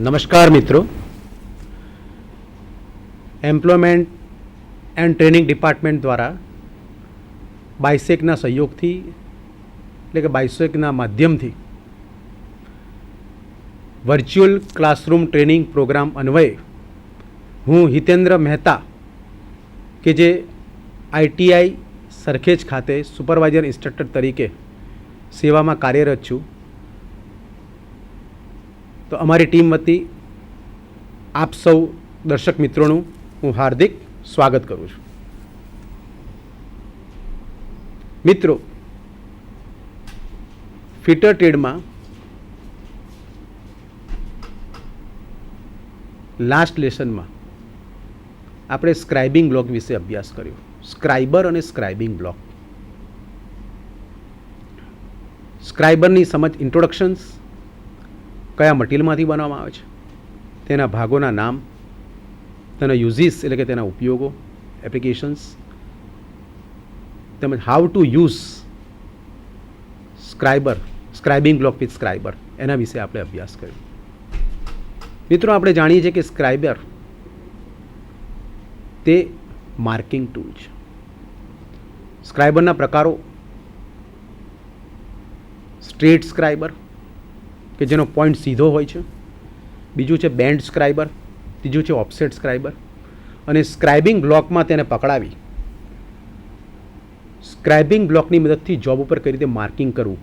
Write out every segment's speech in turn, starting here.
નમસ્કાર મિત્રો, employment and training department દ્વારા બાયસેકના સહયોગથી એટલે કે બાયસેકના માધ્યમથી વર્ચ્યુઅલ ક્લાસરૂમ ટ્રેનિંગ પ્રોગ્રામ અન્વયે હું હિતેન્દ્ર મહેતા કે જે આઈટીઆઈ સરખેજ ખાતે સુપરવાઇઝર ઇન્સ્ટ્રક્ટર તરીકે સેવામાં કાર્યરત છું, તો અમારી ટીમ વતી આપ સૌ દર્શક મિત્રોનું હું હાર્દિક સ્વાગત કરું છું. મિત્રો, ફિટર ટ્રેડમાં લાસ્ટ લેસનમાં આપણે સ્ક્રાઇબિંગ બ્લોક વિશે અભ્યાસ કર્યો. સ્ક્રાઇબર અને સ્ક્રાઇબિંગ બ્લોક. સ્ક્રાઇબરની સમજ, ઇન્ટ્રોડક્શન્સ, કયા મટીરિયલમાંથી બનાવવામાં આવે છે, તેના ભાગોના નામ, તેના યુઝીસ એટલે કે તેના ઉપયોગો, એપ્લિકેશન્સ, તેમજ how to use scribing block with scriber, એના વિશે આપણે અભ્યાસ કર્યો. મિત્રો, આપણે જાણીએ છીએ કે સ્ક્રાઇબર તે માર્કિંગ ટૂલ છે. સ્ક્રાઇબરના પ્રકારો: સ્ટ્રેટ સ્ક્રાઇબર કે જેનો પોઈન્ટ સીધો હોય છે, બીજું છે બેન્ડ સ્ક્રાઇબર, ત્રીજું છે ઓફસેટ સ્ક્રાઇબર, અને સ્ક્રાઇબિંગ બ્લોકમાં તેને પકડાવી સ્ક્રાઇબિંગ બ્લોકની મદદથી જોબ ઉપર કઈ રીતે માર્કિંગ કરવું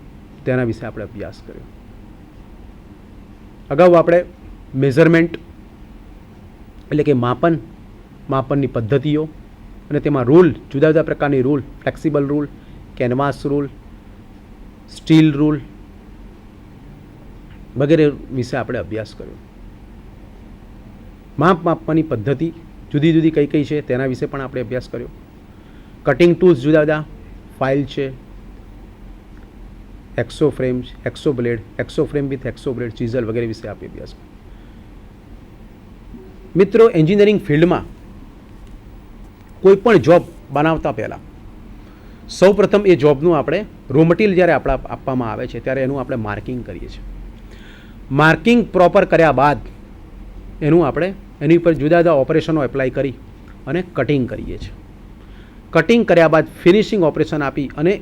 તેના વિશે આપણે અભ્યાસ કર્યો. અગાઉ આપણે મેઝરમેન્ટ એટલે કે માપનની પદ્ધતિઓ અને તેમાં રૂલ, જુદા જુદા પ્રકારની rule, flexible rule, canvas rule, steel rule વગેરે વિશે આપણે અભ્યાસ કર્યો. માપવાની પદ્ધતિ જુદી જુદી કઈ કઈ છે તેના વિશે પણ આપણે અભ્યાસ કર્યો. કટિંગ ટૂલ્સ જુદા જુદા, ફાઇલ છે, hacksaw frame, hacksaw blade, hacksaw frame with hacksaw blade, chisel વગેરે વિશે આપણે અભ્યાસ કર્યો. મિત્રો, એન્જિનિયરિંગ ફિલ્ડમાં કોઈ પણ જોબ બનાવતા પહેલાં સૌપ્રથમ એ જોબનું આપણે રો મટીરિયલ જ્યારે આપવામાં આવે છે ત્યારે એનું આપણે માર્કિંગ કરીએ છીએ. માર્કિંગ પ્રોપર કર્યા બાદ એની ઉપર જુદા જુદા ઓપરેશનો એપ્લાય કરી અને કટિંગ કરીએ છીએ. કટિંગ કર્યા બાદ ફિનિશિંગ ઓપરેશન આપી અને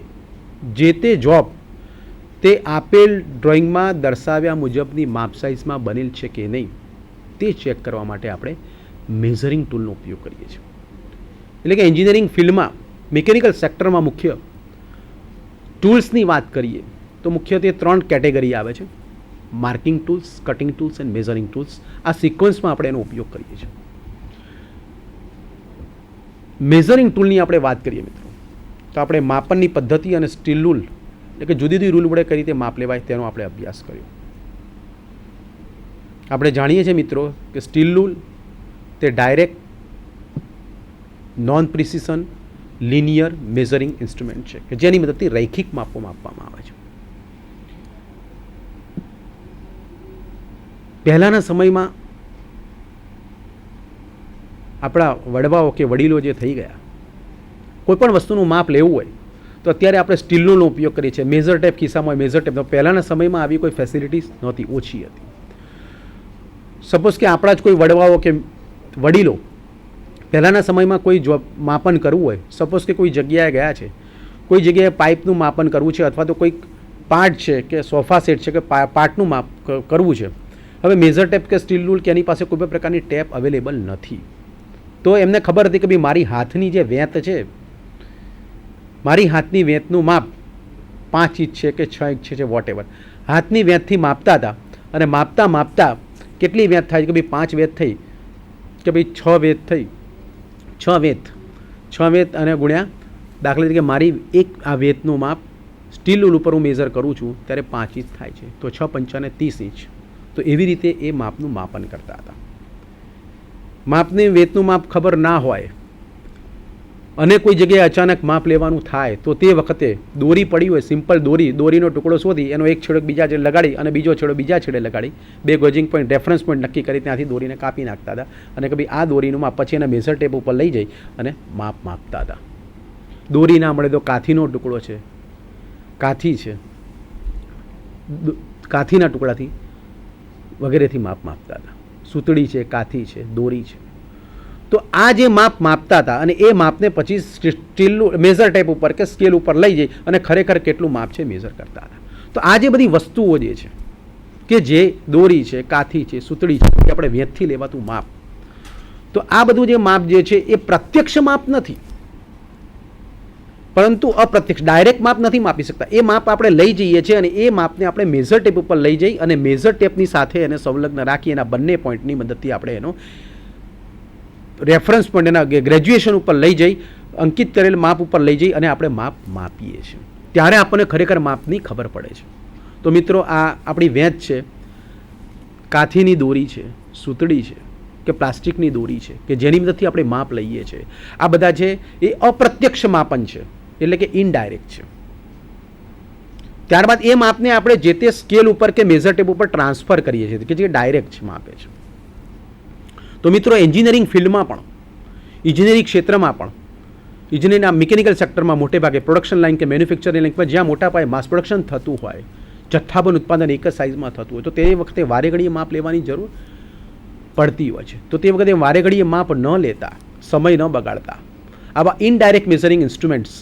જે તે જોબ તે આપેલ ડ્રોઈંગમાં દર્શાવ્યા મુજબની માપ સાઇઝમાં બનેલ છે કે નહીં તે ચેક કરવા માટે આપણે મેઝરિંગ ટૂલનો ઉપયોગ કરીએ છીએ. એટલે કે એન્જિનિયરિંગ ફિલ્ડમાં મિકેનિકલ સેક્ટરમાં મુખ્ય ટૂલ્સની વાત કરીએ તો મુખ્યત્વે 3 કેટેગરી આવે છે: marking tools, cutting tools and measuring tools. આ સિક્વન્સમાં આપણે એનો ઉપયોગ કરીએ છીએ. મેઝરિંગ ટૂલની આપણે વાત કરીએ મિત્રો, તો આપણે માપનની પદ્ધતિ અને સ્ટીલ રૂલ એટલે કે જુદી જુદી રૂલ વડે કઈ રીતે માપ લેવાય તેનો આપણે અભ્યાસ કર્યો. આપણે જાણીએ છીએ મિત્રો કે સ્ટીલ રૂલ તે direct, non precision, linear measuring instrument છે કે જેની મદદથી રૈખિક માપો માપવામાં આવે છે. પહેલાંના સમયમાં આપણા વડવાઓ કે વડીલો જે થઈ ગયા, કોઈ પણ વસ્તુનું માપ લેવું હોય તો અત્યારે આપણે સ્ટીલનો ઉપયોગ કરીએ છીએ. મેઝર ટેપ ખિસ્સામાં હોય, મેઝર ટેપ. પહેલાંના સમયમાં આવી કોઈ ફેસિલિટીઝ નહોતી, ઓછી હતી. સપોઝ કે આપણા જ કોઈ વડવાઓ કે વડીલો પહેલાંના સમયમાં કોઈ જોબ માપન કરવું હોય, સપોઝ કે કોઈ જગ્યાએ ગયા છે, કોઈ જગ્યાએ પાઇપનું માપન કરવું છે અથવા તો કોઈ પાર્ટ છે કે સોફા સેટ છે કે પાર્ટનું માપ કરવું છે. હવે મેઝર ટેપ કે સ્ટીલ રૂલ કે એની પાસે કોઈ પણ પ્રકારની ટેપ અવેલેબલ નથી, તો એમને ખબર હતી કે ભાઈ મારી હાથની જે વેંત છે, મારી હાથની વેંતનું માપ 5 ઇંચ છે કે 6 ઇંચ છે, વોટ એવર, હાથની વેંતથી માપતા હતા. અને માપતા કેટલી વેંત થાય કે ભાઈ 5 વેંત થઈ કે ભાઈ 6 વેંત થઈ, 6 વેંત અને ગુણ્યા દાખલા તરીકે મારી એક આ વેંતનું માપ સ્ટીલ રૂલ ઉપર હું મેઝર કરું છું ત્યારે 5 ઇંચ થાય છે, તો 6 પંચાને 30 ઇંચ. તો એવી રીતે એ માપનું માપન કરતા હતા. માપની વેતનું માપ ખબર ના હોય અને કોઈ જગ્યાએ અચાનક માપ લેવાનું થાય તો તે વખતે દોરી પડી હોય, સિમ્પલ દોરીનો ટુકડો શોધી એનો એક છેડો બીજા છેડે લગાડી અને બીજો છેડો બીજા છેડે લગાડી 2 ગોજિંગ પોઈન્ટ, રેફરન્સ પોઈન્ટ નક્કી કરી ત્યાંથી દોરીને કાપી નાખતા હતા અને કે ભાઈ આ દોરીનું માપ પછી એના મેઝર ટેપ ઉપર લઈ જઈ અને માપ માપતા હતા. દોરી ના મળે તો કાથીનો ટુકડો છે, કાથી છે, કાથીના ટુકડાથી વગેરેથી માપ માપતા હતા. સૂતળી છે, કાથી છે, દોરી છે. તો આ જે માપ માપતા હતા અને એ માપને પછી સ્ટીલનું મેઝર ટેપ ઉપર કે સ્કેલ ઉપર લઈ જઈ અને ખરેખર કેટલું માપ છે મેઝર કરતા હતા. તો આ જે બધી વસ્તુઓ જે છે કે જે દોરી છે, કાથી છે, સૂતળી છે, એ આપણે વેદથી લેવાતું માપ, તો આ બધું જે માપ જે છે એ પ્રત્યક્ષ માપ નથી, પરંતુ અપ્રત્યક્ષ, ડાયરેક્ટ માપ નથી માપી શકતા. એ માપ આપણે લઈ જઈએ છીએ અને એ માપને આપણે મેઝર ટેપ ઉપર લઈ જઈ અને મેઝર ટેપની સાથે એને સંલગ્ન રાખી એના બંને પોઈન્ટની મદદથી આપણે એનો રેફરન્સ પોઈન્ટ એના ગ્રેજ્યુએશન ઉપર લઈ જઈ, અંકિત કરેલ માપ ઉપર લઈ જઈ અને આપણે માપ માપીએ છીએ. ત્યારે આપણને ખરેખર માપની ખબર પડે છે. તો મિત્રો, આ આપણી વેચ છે, કાથીની દોરી છે, સૂતળી છે કે પ્લાસ્ટિકની દોરી છે કે જેની મદદથી આપણે માપ લઈએ છીએ, આ બધા છે એ અપ્રત્યક્ષ માપન છે, એટલે કે ઇનડાયરેક્ટ છે. ત્યારબાદ એ માપને આપણે જે તે સ્કેલ ઉપર કે મેઝર ટેપ ઉપર ટ્રાન્સફર કરીએ છીએ કે જે ડાયરેક્ટ માપે છે. તો મિત્રો, એન્જિનિયરિંગ ફિલ્ડમાં પણ, ઇજનેરી ક્ષેત્રમાં પણ, ઇજનેરીના મિકેનિકલ સેક્ટરમાં મોટે ભાગે પ્રોડક્શન લાઇન કે મેન્યુફેક્ચરિંગ લાઇન પર જ્યાં મોટા પાયે માસ પ્રોડક્શન થતું હોય, જથ્થાબંધ ઉત્પાદન એક જ સાઇઝમાં થતું હોય, તો તે વખતે વારે ઘડીએ માપ લેવાની જરૂર પડતી હોય છે. તો તે વખતે વારે ઘડીએ માપ ન લેતા, સમય ન બગાડતા, આવા ઇનડાયરેક્ટ મેઝરિંગ ઇન્સ્ટ્રુમેન્ટ્સ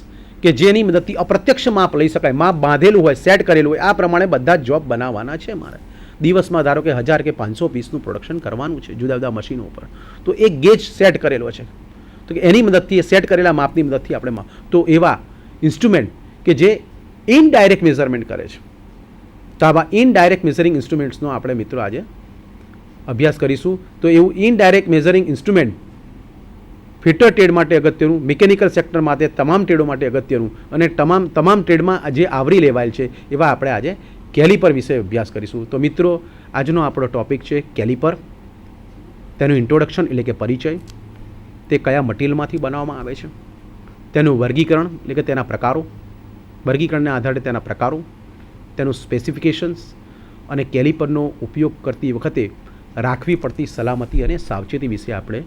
કે જેની મદદથી અપ્રત્યક્ષ માપ લઈ શકાય, માપ બાંધેલું હોય, સેટ કરેલું હોય, આ પ્રમાણે બધા જ જોબ બનાવવાના છે મારે. દિવસમાં ધારો કે 1000 કે 500 પીસનું પ્રોડક્શન કરવાનું છે જુદા જુદા મશીનો ઉપર, તો એક ગેજ સેટ કરેલો છે, તો કે એની મદદથી, સેટ કરેલા માપની મદદથી આપણે માપ, તો એવા ઇન્સ્ટ્રુમેન્ટ કે જે ઇનડાયરેક્ટ મેઝરમેન્ટ કરે છે, તો આવા ઇનડાયરેક્ટ મેઝરિંગ ઇન્સ્ટ્રુમેન્ટ્સનો આપણે મિત્રો આજે અભ્યાસ કરીશું. તો એવું indirect measuring instrument fitter trade માટે અગત્યનું, મિકેનિકલ સેક્ટર માટે તમામ ટ્રેડો માટે અગત્યનું અને તમામ ટ્રેડમાં જે આવરી લેવાયેલ છે એવા આપણે આજે કેલિપર વિશે અભ્યાસ કરીશું. તો મિત્રો, આજનો આપણો ટોપિક છે કેલિપર, તેનું ઇન્ટ્રોડક્શન એટલે કે પરિચય, તે કયા મટીરિયલમાંથી બનાવવામાં આવે છે, તેનું વર્ગીકરણ એટલે કે તેના પ્રકારો, વર્ગીકરણના આધારે તેના પ્રકારો, તેનું સ્પેસિફિકેશન્સ અને કેલિપરનો ઉપયોગ કરતી વખતે રાખવી પડતી સલામતી અને સાવચેતી વિશે આપણે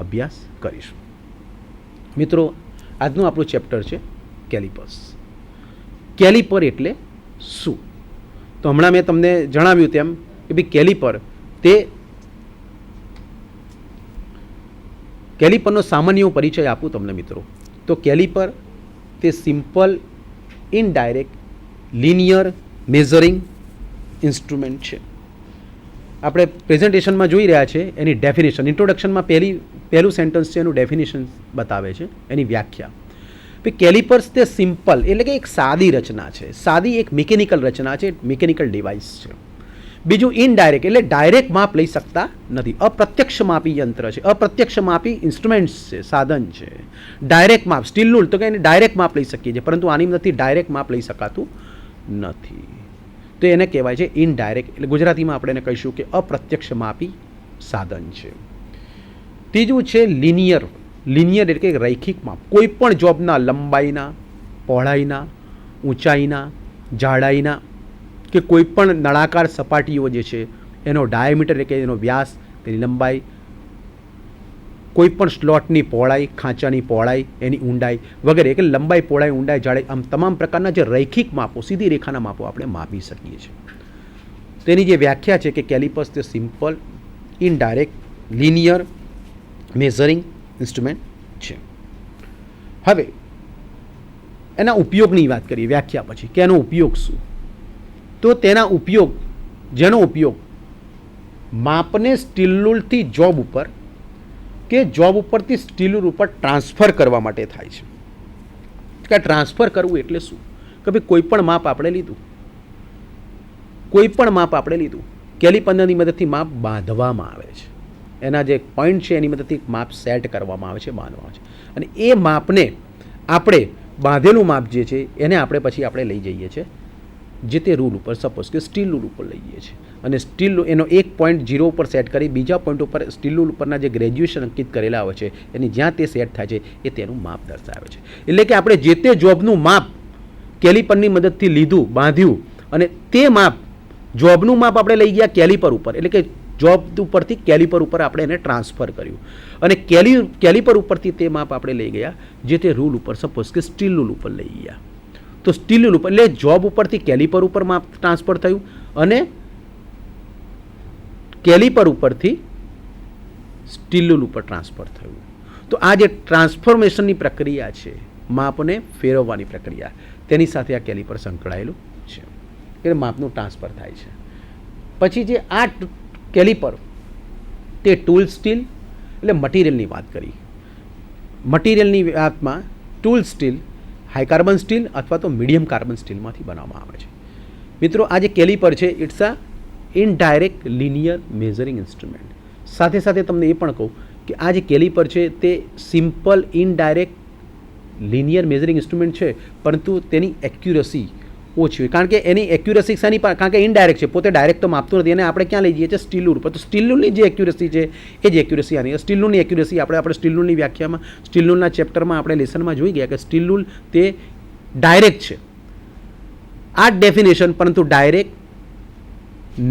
અભ્યાસ કરીશું. મિત્રો, આજનું આપણું ચેપ્ટર છે કેલિપર્સ. કેલિપર એટલે શું? તો હમણાં મેં તમને જણાવ્યું તેમ કે ભાઈ કેલિપરનો સામાન્ય પરિચય આપું તમને મિત્રો. તો કેલિપર તે simple, indirect, linear measuring instrument છે. આપણે પ્રેઝન્ટેશનમાં જોઈ રહ્યા છે એની ડેફિનેશન, ઇન્ટ્રોડક્શનમાં પહેલું સેન્ટન્સ છે એનું ડેફિનેશન બતાવે છે, એની વ્યાખ્યા. કેલિપર્સ તે સિમ્પલ એટલે કે એક સાદી રચના છે, સાદી એક મિકેનિકલ રચના છે, મિકેનિકલ ડિવાઇસ છે. બીજું ઇનડાયરેક્ટ એટલે ડાયરેક્ટ માપ લઈ શકતા નથી, અપ્રત્યક્ષ માપી યંત્ર છે, અપ્રત્યક્ષ માપી ઇન્સ્ટ્રુમેન્ટ્સ છે, સાધન છે. ડાયરેક્ટ માપ, સ્ટીલનું તો કે એને ડાયરેક્ટ માપ લઈ શકીએ છીએ, પરંતુ આની મદદથી ડાયરેક્ટ માપ લઈ શકાતું નથી. તો એને કહેવાય છે ઇનડાયરેક્ટ, એટલે ગુજરાતીમાં આપણે એને કહીશું કે અપ્રત્યક્ષ માપી સાધન છે. ત્રીજું છે લિનિયર. લિનિયર એટલે કે રૈખિક માપ, કોઈ પણ જોબના લંબાઈના, પહોળાઈના, ઊંચાઈના, જાડાઈના કે કોઈ પણ નળાકાર સપાટીઓ જે છે એનો ડાયામીટર એટલે કે એનો વ્યાસ, તેની લંબાઈ, કોઈ પણ સ્લોટની પહોળાઈ, ખાંચાની પહોળાઈ, એની ઊંડાઈ વગેરે, એટલે લંબાઈ, પહોળાઈ, ઊંડાઈ, જાડાઈ, આમ તમામ પ્રકારના જે રૈખિક માપો, સીધી રેખાના માપો આપણે માપી શકીએ છીએ. તેની જે વ્યાખ્યા છે કે કેલિપર્સ તે simple, indirect, linear measuring instrument છે. હવે એના ઉપયોગની વાત કરીએ વ્યાખ્યા પછી કે એનો ઉપયોગ શું. તો તેના ઉપયોગ, જેનો ઉપયોગ માપને સ્ટીલ રૂલથી જોબ ઉપર કે જોબ ઉપરથી સ્ટીલ રૂલ ઉપર ટ્રાન્સફર કરવા માટે થાય છે. કે ટ્રાન્સફર કરવું એટલે શું? કે ભાઈ કોઈ પણ માપ આપણે લીધું, કેલિપરની મદદથી માપ બાંધવામાં આવે છે, એના જે પોઈન્ટ છે એની મદદથી માપ સેટ કરવામાં આવે છે, બાંધવામાં આવે છે, અને એ માપને આપણે બાંધેલું માપ જે છે એને આપણે પછી આપણે લઈ જઈએ છીએ જે તે રૂલ ઉપર, સપોઝ કે સ્ટીલ રૂલ ઉપર લઈ જઈએ છીએ, અને સ્ટીલ એનો એક પોઈન્ટ 0 ઉપર સેટ કરી બીજા પોઈન્ટ ઉપર સ્ટીલ રૂલ ઉપરના જે ગ્રેજ્યુએશન અંકિત કરેલા હોય છે એની જ્યાં તે સેટ થાય છે એ તેનું માપ દર્શાવે છે. એટલે કે આપણે જે તે જોબનું માપ કેલિપરની મદદથી લીધું, બાંધ્યું, અને તે માપ, જોબનું માપ આપણે લઈ ગયા કેલિપર ઉપર, એટલે કે જોબ ઉપરથી કેલિપર ઉપર આપણે એને ટ્રાન્સફર કર્યું, અને કેલિપર ઉપરથી તે માપ આપણે લઈ ગયા જે તે રૂલ ઉપર, સપોઝ કે સ્ટીલ રૂલ ઉપર લઈ ગયા. તો સ્ટીલ રૂલ ઉપર એટલે જોબ ઉપરથી કેલિપર ઉપર માપ ટ્રાન્સફર થયું, અને કેલિપર ઉપરથી સ્ટીલ રૂલ ઉપર ટ્રાન્સફર થયું. તો આ જે ટ્રાન્સફોર્મેશનની પ્રક્રિયા છે, માપને ફેરવવાની પ્રક્રિયા, તેની સાથે આ કેલિપર સંકળાયેલું છે. એટલે માપનું ટ્રાન્સફર થાય છે. પછી જે આ કેલિપર તે ટૂલ સ્ટીલ એટલે મટીરિયલની વાત કરી. મટીરિયલની વાતમાં tool steel high carbon steel અથવા તો મીડિયમ કાર્બન સ્ટીલમાંથી બનાવવામાં આવે છે. મિત્રો, આ જે કેલિપર છે it's a indirect linear measuring instrument. સાથે સાથે તમને એ પણ કહું કે આ જે કેલિપર છે તે simple indirect linear measuring instrument છે, પરંતુ તેની એક્યુરસી ઓછી હોય. કારણ કે એની એક્યુરસી શાની પર, કારણ કે ઇનડાયરેક્ટ છે, પોતે ડાયરેક્ટ તો માપતું નથી. અને આપણે ક્યાં લઈ જઈએ છીએ? સ્ટીલ રૂલ પર. તો સ્ટીલ રૂલની જે એક્યુરસી છે એ જ એક્યુરસી આની. સ્ટીલ રૂલની એક્યુરસી આપણે સ્ટીલ રૂલની વ્યાખ્યામાં, સ્ટીલ રૂલના ચેપ્ટરમાં આપણે લેસનમાં જોઈ ગયા કે સ્ટીલ રૂલ તે ડાયરેક્ટ છે. આ ડેફિનેશન, પરંતુ direct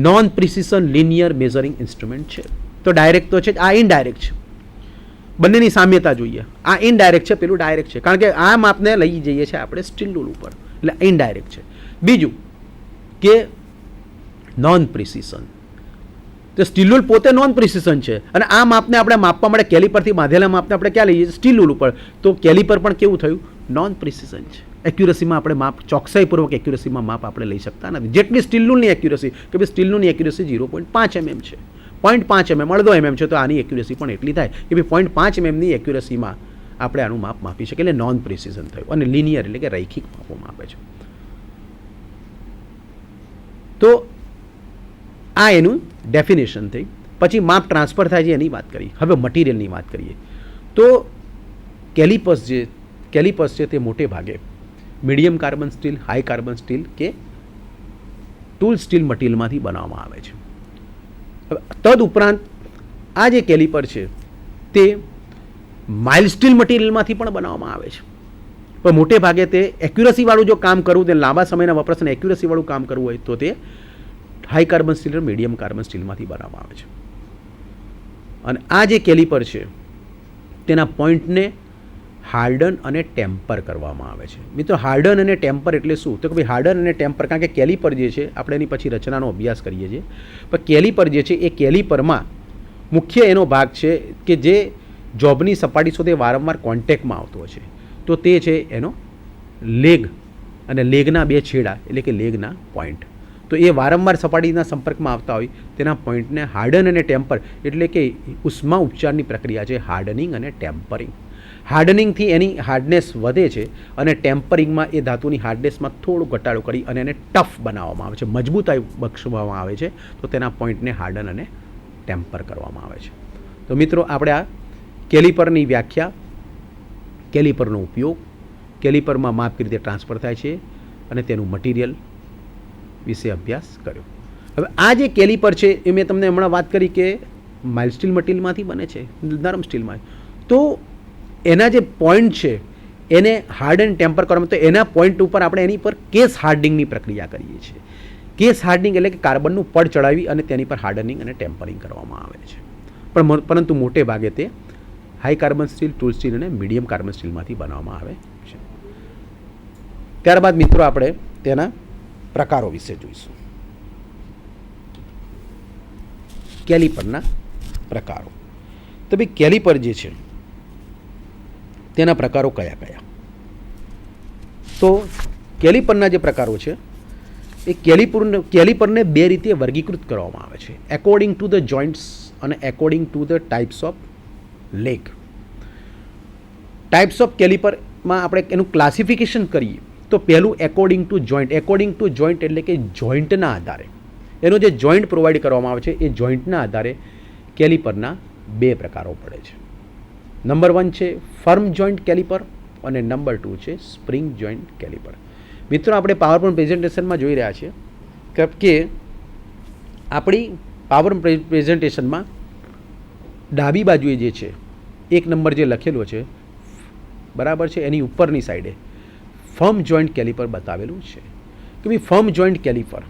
non precision linear measuring instrument છે. તો ડાયરેક્ટ તો છે જ, આ ઇનડાયરેક્ટ છે. બંનેની સામ્યતા જોઈએ. આ ઇનડાયરેક્ટ છે, પેલું ડાયરેક્ટ છે. કારણ કે આ માપને લઈ જઈએ છીએ આપણે સ્ટીલ રૂલ ઉપર, એટલે ઇનડાયરેક્ટ છે. બીજું કે નોન પ્રિસિશન. તો સ્ટીલ રૂલ પોતે નોન પ્રિસિશન છે, અને આ માપને આપણે માપવા માટે કેલિપરથી બાંધેલા માપને આપણે ક્યાં લઈએ છીએ? સ્ટીલ રૂલ ઉપર. તો કેલિપર પણ કેવું થયું? નોન પ્રિસિશન છે. એક્યુરસીમાં આપણે માપ, ચોકસાઈપૂર્વક એક્યુરસીમાં માપ આપણે લઈ શકતા નથી. જેટલી સ્ટીલ રૂલની એક્યુરસી, કે ભાઈ સ્ટીલ રૂલની એક્યુરસી 0.5 mm છે, 0.5 mm, અડધો mm છે, તો આની એક્યુરસી પણ એટલી થાય કે ભાઈ 0.5 mmની એક્યુરસીમાં આપણે આનું માપ માપી શકીએ. એટલે નોન પ્રિસિઝન થયું. અને લિનિયર એટલે કે રૈખિક માપો માપે છે. તો આ એનું ડેફિનેશન થઈ. પછી માપ ટ્રાન્સફર થાય છે એની વાત કરી. હવે મટીરિયલની વાત કરીએ તો કેલિપર્સ છે તે મોટે ભાગે medium carbon steel, high carbon steel કે ટૂલ સ્ટીલ મટીરિયલમાંથી બનાવવામાં આવે છે. તદ ઉપરાંત આ જે કેલિપર છે તે માઇલ્ડ સ્ટીલ મટીરિયલમાંથી પણ બનાવવામાં આવે છે. પણ મોટે ભાગે તે એક્યુરસીવાળું જો કામ કરવું, તે લાંબા સમયના વપરાશને એક્યુરસીવાળું કામ કરવું હોય તો તે હાઈ કાર્બન સ્ટીલ અને મીડિયમ કાર્બન સ્ટીલમાંથી બનાવવામાં આવે છે. અને આ જે કેલિપર છે તેના પોઈન્ટને હાર્ડન અને ટેમ્પર કરવામાં આવે છે. મિત્રો, હાર્ડન અને ટેમ્પર એટલે શું? તો કે ભાઈ હાર્ડન અને ટેમ્પર, કારણ કે કેલિપર જે છે આપણે એની પછી રચનાનો અભ્યાસ કરીએ છીએ, પણ કેલિપર જે છે એ કેલિપરમાં મુખ્ય એનો ભાગ છે કે જે જોબની સપાટી સાથે વારંવાર કોન્ટેક્ટમાં આવતો હોય છે, તો તે છે એનો લેગ અને લેગના બે છેડા એટલે કે લેગના પોઈન્ટ. તો એ વારંવાર સપાટીના સંપર્કમાં આવતા હોય તેના પોઈન્ટને હાર્ડન અને ટેમ્પર એટલે કે ઉષ્મા ઉપચારની પ્રક્રિયા છે હાર્ડનિંગ અને ટેમ્પરિંગ. હાર્ડનિંગથી એની હાર્ડનેસ વધે છે અને ટેમ્પરિંગમાં એ ધાતુની હાર્ડનેસમાં થોડો ઘટાડો કરી અને એને ટફ બનાવવામાં આવે છે, મજબૂતાઈ બક્ષવામાં આવે છે. તો તેના પોઈન્ટને હાર્ડન અને ટેમ્પર કરવામાં આવે છે. તો મિત્રો, આપણે આ કેલિપરની વ્યાખ્યા, કેલિપરનો ઉપયોગ, કેલિપરમાં માપ કેવી રીતે ટ્રાન્સફર થાય છે અને તેનું મટીરિયલ વિશે અભ્યાસ કર્યો. હવે આ જે કેલિપર છે એ મેં તમને હમણાં વાત કરી કે માઇલ્ડ સ્ટીલ મટીરિયલમાંથી બને છે, નરમ સ્ટીલમાં. તો એના જે પોઈન્ટ છે એને હાર્ડ એન્ડ ટેમ્પર કરવામાં, તો એના પોઈન્ટ ઉપર આપણે એની પર કેસ હાર્ડનિંગની પ્રક્રિયા કરીએ છીએ. કેસ હાર્ડનિંગ એટલે કે કાર્બનનું પડ ચડાવી અને તેની પર હાર્ડનિંગ અને ટેમ્પરિંગ કરવામાં આવે છે. પરંતુ મોટે ભાગે તે high carbon steel, tool steel અને મીડિયમ કાર્બન સ્ટીલમાંથી બનાવવામાં આવે છે. ત્યારબાદ મિત્રો આપણે તેના પ્રકારો વિશે જોઈશું. કેલિપરના પ્રકારો. તો ભાઈ કેલિપર જે છે તેના પ્રકારો કયા કયા? તો કેલિપરના જે પ્રકારો છે એ કેલિપરને બે રીતે વર્ગીકૃત કરવામાં આવે છે, એકોર્ડિંગ ટુ ધ જોઇન્ટ્સ અને according to the types of leg. Types of કેલિપરમાં આપણે એનું ક્લાસિફિકેશન કરીએ તો પહેલું according to joint. According to joint એટલે કે જોઇન્ટના આધારે, એનો જે જોઇન્ટ પ્રોવાઈડ કરવામાં આવે છે એ જોઇન્ટના આધારે કેલિપરના બે પ્રકારો પડે છે. નંબર 1 છે ફર્મ જોઇન્ટ કેલિપર અને નંબર 2 છે સ્પ્રિંગ જોઇન્ટ કેલિપર. મિત્રો, આપણે પાવરપોઈન્ટ પ્રેઝન્ટેશનમાં જોઈ રહ્યા છીએ કે આપણી પાવરપોઈન્ટ પ્રેઝન્ટેશનમાં ડાબી બાજુએ જે છે 1 નંબર જે લખેલો છે બરાબર છે, એની ઉપરની સાઈડે ફર્મ જોઇન્ટ કેલિપર બતાવેલું છે. કે ભાઈ ફર્મ જોઇન્ટ કેલિપર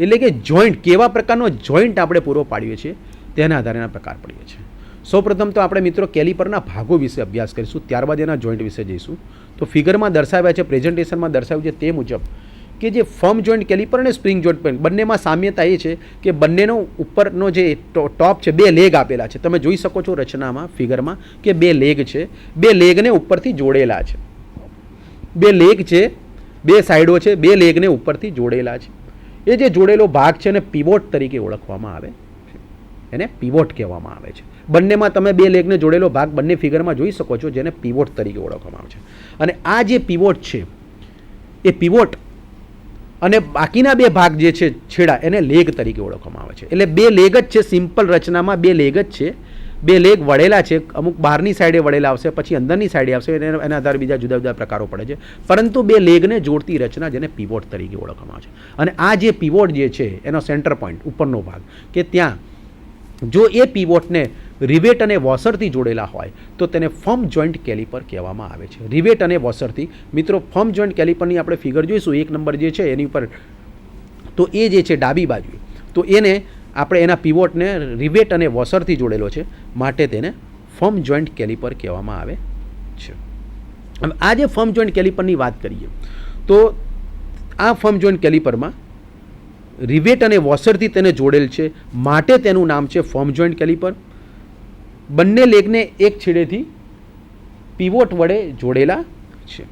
એટલે કે જોઇન્ટ, કેવા પ્રકારનો જોઇન્ટ આપણે પૂરો પાડીએ છીએ તેના આધારે પ્રકાર પડીએ છીએ. સૌપ્રથમ તો આપણે મિત્રો કેલિપરના ભાગો વિશે અભ્યાસ કરીશું, ત્યારબાદ એના જોઇન્ટ વિશે જઈશું. તો ફિગરમાં દર્શાવ્યા છે, પ્રેઝન્ટેશનમાં દર્શાવ્યું છે તે મુજબ કે જે ફર્મ જોઈન્ટ કેલિપર અને સ્પ્રિંગ જોઈન્ટ બંનેમાં સામ્યતા એ છે કે બંનેનો ઉપરનો જે ટોપ છે, 2 લેગ આપેલા છે. તમે જોઈ શકો છો રચનામાં, ફિગરમાં, કે 2 લેગ છે. 2 લેગને ઉપરથી જોડેલા છે. 2 લેગ છે, 2 સાઈડો છે, 2 લેગને ઉપરથી જોડેલા છે. એ જે જોડેલો ભાગ છે એને પીવોટ તરીકે ઓળખવામાં આવે છે. એને પીવોટ કહેવામાં આવે છે. બંનેમાં તમે 2 લેગને જોડેલો ભાગ બંને ફિગરમાં જોઈ શકો છો, જેને પીવોટ તરીકે ઓળખવામાં આવે છે. અને આ જે પીવોટ છે એ પીવોટ અને બાકીના 2 ભાગ જે છે છેડા, એને લેગ તરીકે ઓળખવામાં આવે છે. એટલે 2 લેગ જ છે, સિમ્પલ રચનામાં 2 લેગ જ છે. 2 લેગ વળેલા છે, અમુક બહારની સાઈડે વળેલા આવશે, પછી અંદરની સાઈડે આવશે, એના આધારે બીજા જુદા જુદા પ્રકારો પડે છે. પરંતુ 2 લેગને જોડતી રચના, જેને પીવોટ તરીકે ઓળખવામાં આવે છે. અને આ જે પીવોટ જે છે એનો સેન્ટર પોઈન્ટ, ઉપરનો ભાગ, કે ત્યાં જો એ પીવોટને રિવેટ અને વોસરથી જોડેલા હોય તો તેને ફર્મ જોઈન્ટ કેલિપર કહેવામાં આવે છે. રિવેટ અને વોસરથી. મિત્રો, ફર્મ જોઈન્ટ કેલિપરની આપણે ફિગર જોઈશું, 1 નંબર જે છે એની ઉપર, તો એ જે છે ડાબી બાજુ, તો એને આપણે એના પીવોટને રિવેટ અને વોસરથી જોડેલો છે, માટે તેને ફર્મ જોઈન્ટ કેલિપર કહેવામાં આવે છે. હવે આ જે ફર્મ જોઈન્ટ કેલિપરની વાત કરીએ તો આ ફર્મ જોઈન્ટ કેલિપરમાં રિવેટ અને વોસરથી તેને જોડેલ છે, માટે તેનું નામ છે ફર્મ જોઈન્ટ કેલિપર. બંને લેગને એક છેડેથી પીવોટ વડે જોડેલા છે.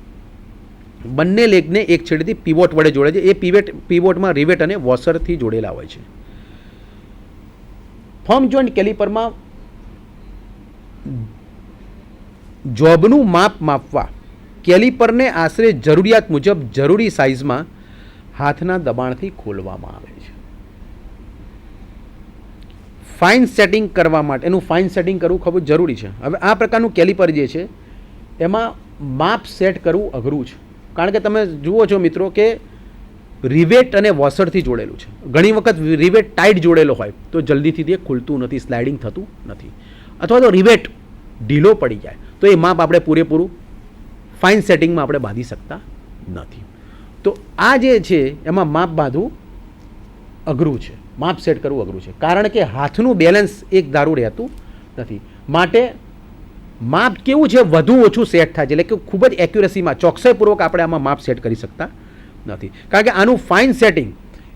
બંને લેગને એક છેડેથી પીવોટ વડે જોડે છે. એ પીવોટમાં રિવેટ અને વોસરથી જોડેલા હોય છે. ફર્મ જોઈન્ટ કેલિપરમાં જોબનું માપ માપવા કેલિપરને આશરે જરૂરિયાત મુજબ જરૂરી સાઇઝમાં હાથના દબાણથી ખોલવામાં આવે છે. ફાઇન સેટિંગ કરવા માટે એનું ફાઇન સેટિંગ કરવું ખૂબ જ જરૂરી છે. હવે આ પ્રકારનું કેલિપર જે છે એમાં માપ સેટ કરવું અઘરું છે, કારણ કે તમે જુઓ છો મિત્રો કે રિવેટ અને વોસરથી જોડેલું છે. ઘણી વખત રિવેટ ટાઈટ જોડેલો હોય તો જલ્દીથી તે ખુલતું નથી, સ્લાઇડિંગ થતું નથી, અથવા તો રિવેટ ઢીલો પડી જાય તો એ માપ આપણે પૂરેપૂરું ફાઇન સેટિંગમાં આપણે બાંધી શકતા નથી. તો આ જે છે એમાં માપ બાંધવું અઘરું છે, માપ સેટ કરવું અઘરું છે, કારણ કે હાથનું બેલેન્સ એક ધારું રહેતું નથી. માટે માપ કેવું છે, વધુ ઓછું સેટ થાય છે, એટલે કે ખૂબ જ એક્યુરેસીમાં, ચોકસાઈપૂર્વક આપણે આમાં માપ સેટ કરી શકતા નથી. કારણ કે આનું ફાઇન સેટિંગ,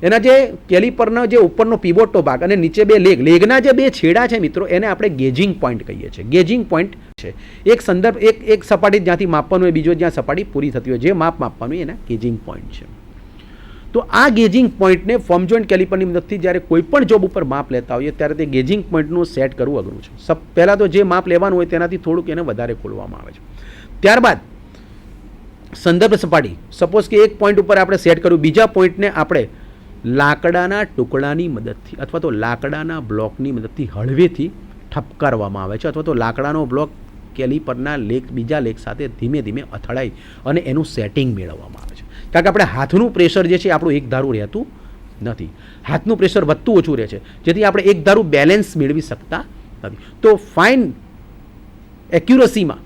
એના જે કેલિપરનો જે ઉપરનો પીવોટનો ભાગ અને નીચે 2 લેગના જે 2 છેડા છે મિત્રો, એને આપણે ગેજિંગ પોઈન્ટ કહીએ છીએ. ગેજિંગ પોઈન્ટ છે એક સંદર્ભ, એક સપાટી જ્યાંથી માપવાનું હોય, બીજો જ્યાં સપાટી પૂરી થતી હોય, જે માપ માપવાનું એના ગેજિંગ પોઈન્ટ છે. તો આ ગેજિંગ પોઈન્ટને ફર્મ જોઈન્ટ કેલિપરની મદદથી જ્યારે કોઈ પણ જોબ ઉપર માપ લેતા હોઈએ ત્યારે તે ગેજિંગ પોઈન્ટનું સેટ કરવું અઘરું છે. પહેલાં તો જે માપ લેવાનું હોય તેનાથી થોડુંક એને વધારે ખોલવામાં આવે છે. ત્યારબાદ સંદર્ભ સપાટી, સપોઝ કે એક પોઈન્ટ ઉપર આપણે સેટ કર્યું, બીજા પોઈન્ટને આપણે લાકડાના ટુકડાની મદદથી અથવા તો લાકડાના બ્લોકની મદદથી હળવેથી ઠપકારવામાં આવે છે, અથવા તો લાકડાનો બ્લોક કેલિપરના બીજા લેગ સાથે ધીમે ધીમે અથડાઈ અને એનું સેટિંગ મેળવવામાં આવે છે. કારણ કે આપણે હાથનું પ્રેશર જે છે આપણું એક ધારું રહેતું નથી, હાથનું પ્રેશર વધતું ઓછું રહે છે, જેથી આપણે એક ધારું બેલેન્સ મેળવી શકતા નથી. તો ફાઇન એક્યુરસીમાં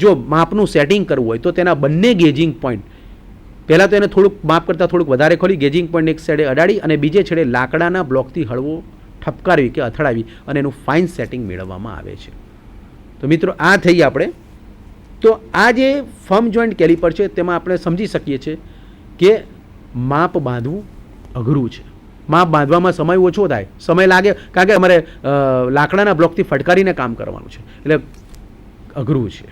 જો માપનું સેટિંગ કરવું હોય તો તેના બંને ગેજિંગ પોઈન્ટ, પહેલાં તો એને થોડુંક માપ કરતાં થોડુંક વધારે ખોલી ગેજિંગ પોઈન્ટ એક સાઈડે અડાડી અને બીજે છેડે લાકડાના બ્લોકથી હળવો ઠપકારવી કે અથડાવી અને એનું ફાઇન સેટિંગ મેળવવામાં આવે છે. તો મિત્રો, આ થઈ આપણે. તો આ જે ફર્મ જોઈન્ટ કેલિપર છે તેમાં આપણે સમજી શકીએ છીએ કે માપ બાંધવું અઘરું છે. માપ બાંધવામાં સમય ઓછો થાય, સમય લાગે, કારણ કે અમારે લાકડાના બ્લોકથી ફટકારીને કામ કરવાનું છે, એટલે અઘરું છે.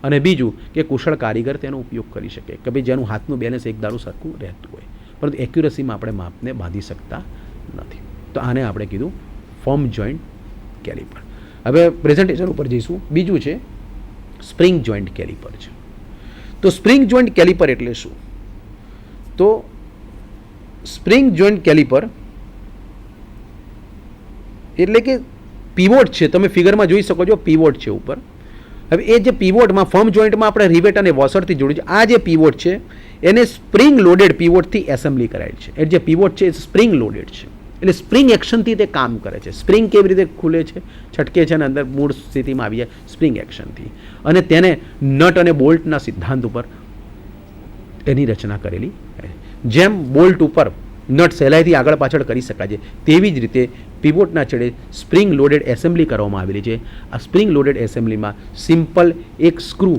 અને બીજું કે કુશળ કારીગર તેનો ઉપયોગ કરી શકે, કે ભાઈ જેનું હાથનું બેલેન્સ એક ધારું સરખું રહેતું હોય, પરંતુ એક્યુરેસીમાં આપણે માપને બાંધી શકતા નથી. તો આને આપણે કીધું ફર્મ જોઈન્ટ કેલિપર. હવે પ્રેઝન્ટેશન ઉપર જઈશું. બીજું છે સ્પ્રિંગ જોઈન્ટ કેલિપર છે. તો સ્પ્રિંગ જોઈન્ટ કેલિપર એટલે શું? તો સ્પ્રિંગ જોઈન્ટ કેલિપર એટલે કે પીવોટ છે, તમે ફિગરમાં જોઈ શકો છો પીવોટ છે ઉપર. હવે એ જે પીવોટમાં ફર્મ જોઈન્ટમાં આપણે રિવેટ અને વોસરથી જોડ્યું છે. આ જે પીવોટ છે એને સ્પ્રિંગ લોડેડ પીવોટથી એસેમ્બલી કરાયેલ છે. એ જે પીવોટ છે એ સ્પ્રિંગ લોડેડ છે, એટલે સ્પ્રિંગ એક્શનથી તે કામ કરે છે. સ્પ્રિંગ કેવી રીતે ખુલે છે, છટકે છે અને અંદર મૂળ સ્થિતિમાં આવી જાય સ્પ્રિંગ એક્શનથી, અને તેને નટ અને બોલ્ટના સિદ્ધાંત ઉપર એની રચના કરેલી. જેમ બોલ્ટ ઉપર નટ સહેલાઈથી આગળ પાછળ કરી શકાય છે, તેવી જ રીતે પીવોટના છેડે સ્પ્રિંગ લોડેડ એસેમ્બલી કરવામાં આવેલી છે. આ સ્પ્રિંગ લોડેડ એસેમ્બલીમાં સિમ્પલ એક સ્ક્રૂ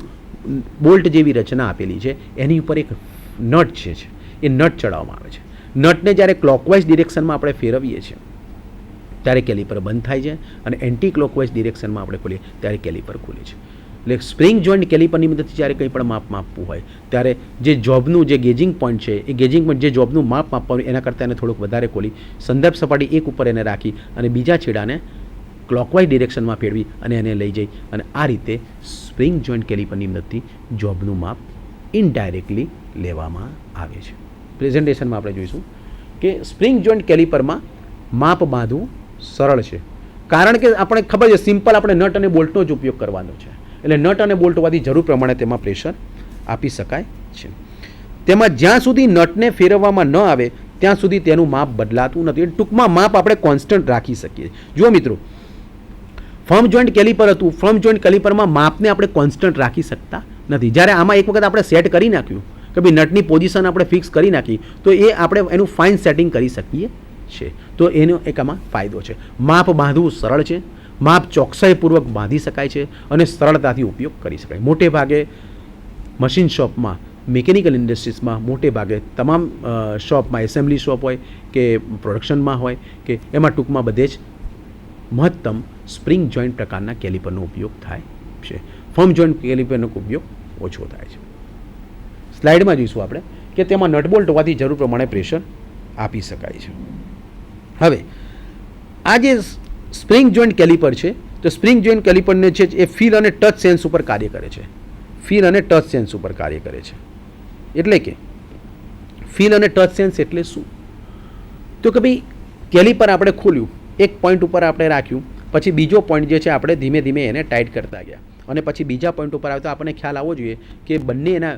બોલ્ટ જેવી રચના આપેલી છે, એની ઉપર એક નટ છે, એ નટ ચડાવવામાં આવે છે. નટને જ્યારે ક્લોકવાઇઝ ડિરેક્શનમાં આપણે ફેરવીએ છીએ ત્યારે કેલિપર બંધ થાય છે અને એન્ટી ક્લોકવાઇઝ ડિરેક્શનમાં આપણે ખોલીએ ત્યારે કેલિપર ખુલે છે. એટલે સ્પ્રિંગ જોઈન્ટ કેલિપરની મદદથી જ્યારે કંઈ પણ માપ માપવું હોય ત્યારે જે જોબનું જે ગેજિંગ પોઈન્ટ છે એ ગેજિંગ પોઈન્ટ જે જોબનું માપ માપવાનું એના કરતાં એને થોડુંક વધારે ખોલી સંદર્ભ સપાટી એક ઉપર એને રાખી અને બીજા છેડાને ક્લોકવાઇઝ ડિરેક્શનમાં ફેરવી અને એને લઈ જઈ અને આ રીતે સ્પ્રિંગ જોઈન્ટ કેલિપરની મદદથી જોબનું માપ ઇનડાયરેક્ટલી લેવામાં આવે છે. પ્રેઝન્ટેશનમાં આપણે જોઈશું કે સ્પ્રિંગ જોઈન્ટ કેલિપરમાં માપ બાંધવું સરળ છે, કારણ કે આપણે ખબર છે સિમ્પલ આપણે નટ અને બોલ્ટનો જ ઉપયોગ કરવાનો છે. એટલે નટ અને બોલ્ટ હોવાથી જરૂર પ્રમાણે તેમાં પ્રેશર આપી શકાય છે. તેમાં જ્યાં સુધી નટને ફેરવવામાં ન આવે ત્યાં સુધી તેનું માપ બદલાતું નથી. ટૂંકમાં માપ આપણે કોન્સ્ટન્ટ રાખી શકીએ. જુઓ મિત્રો, ફર્મ જોઈન્ટ કેલિપર હતું, ફર્મ જોઈન્ટ કેલિપરમાં માપને આપણે કોન્સ્ટન્ટ રાખી શકતા નથી. જ્યારે આમાં એક વખત આપણે સેટ કરી નાખ્યું કે ભાઈ નટની પોઝિશન આપણે ફિક્સ કરી નાખી તો એ આપણે એનું ફાઇન સેટિંગ કરી શકીએ છીએ. તો એનો એક આમાં ફાયદો છે. માપ બાંધવું સરળ છે, માપ ચોકસાઈપૂર્વક બાંધી શકાય છે અને સરળતાથી ઉપયોગ કરી શકાય. મોટે ભાગે મશીન શોપમાં, મિકેનિકલ ઇન્ડસ્ટ્રીઝમાં મોટે ભાગે તમામ શોપમાં, એસેમ્બલી શોપ હોય કે પ્રોડક્શનમાં હોય કે એમાં ટૂંકમાં બધે જ મહત્તમ સ્પ્રિંગ જોઈન્ટ પ્રકારના કેલિપરનો ઉપયોગ થાય છે. ફર્મ જોઈન્ટ કેલિપરનો ઉપયોગ ઓછો થાય છે. સ્લાઇડમાં જોઈશું આપણે કે તેમાં નટબોલ્ટ હોવાથી જરૂર પ્રમાણે પ્રેશર આપી શકાય છે. હવે આ જે સ્પ્રિંગ જોઈન્ટ કેલિપર છે તો સ્પ્રિંગ જોઈન્ટ કેલિપરને છે એ ફીલ અને ટચ સેન્સ ઉપર કાર્ય કરે છે. ફીલ અને ટચ સેન્સ ઉપર કાર્ય કરે છે. એટલે કે ફીલ અને ટચ સેન્સ એટલે શું? તો કે ભાઈ કેલિપર આપણે ખોલ્યું, એક પોઈન્ટ ઉપર આપણે રાખ્યું, પછી બીજો પોઈન્ટ જે છે આપણે ધીમે ધીમે એને ટાઈટ કરતા ગયા અને પછી બીજા પોઈન્ટ ઉપર આવે તો આપણને ખ્યાલ આવવો જોઈએ કે બંને એના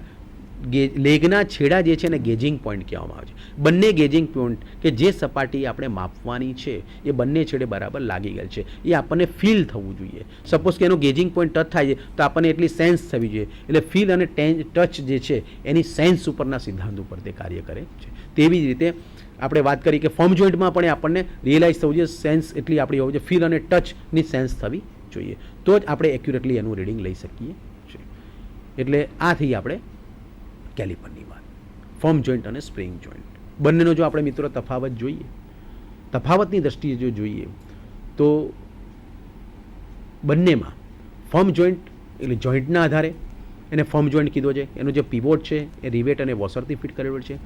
લેગના છેડા જે છે એને ગેજિંગ પોઈન્ટ કહેવામાં આવે છે. બંને ગેજિંગ પોઈન્ટ કે જે સપાટી આપણે માપવાની છે એ બંને છેડે બરાબર લાગી ગયેલ છે એ આપણને ફીલ થવું જોઈએ. સપોઝ કે એનો ગેજિંગ પોઈન્ટ ટચ થાય છે તો આપણને એટલી સેન્સ થવી જોઈએ. એટલે ફીલ અને ટચ જે છે એની સેન્સ ઉપરના સિદ્ધાંત ઉપર તે કાર્ય કરે છે. તેવી જ રીતે આપણે વાત કરી કે ફર્મ જોઈન્ટમાં પણ આપણને રિયલાઇઝ થવું જોઈએ, સેન્સ એટલી આપણી હોવી જોઈએ, ફીલ અને ટચની સેન્સ થવી જોઈએ, તો જ આપણે એક્યુરેટલી એનું રીડિંગ લઈ શકીએ છીએ. એટલે આ થઈ આપણે કેલિપરની વાત. ફર્મ જોઈન્ટ અને સ્પ્રિંગ જોઈન્ટ બંનેનો જો આપણે મિત્રો તફાવત જોઈએ, તફાવતની દ્રષ્ટિએ જો જોઈએ તો બંનેમાં ફર્મ જોઈન્ટ એટલે જોઈન્ટના આધારે એને ફર્મ જોઈન્ટ કીધો છે. એનો જે પીવોટ છે એ રિવેટ અને વોશરથી ફિટ કરેલો છે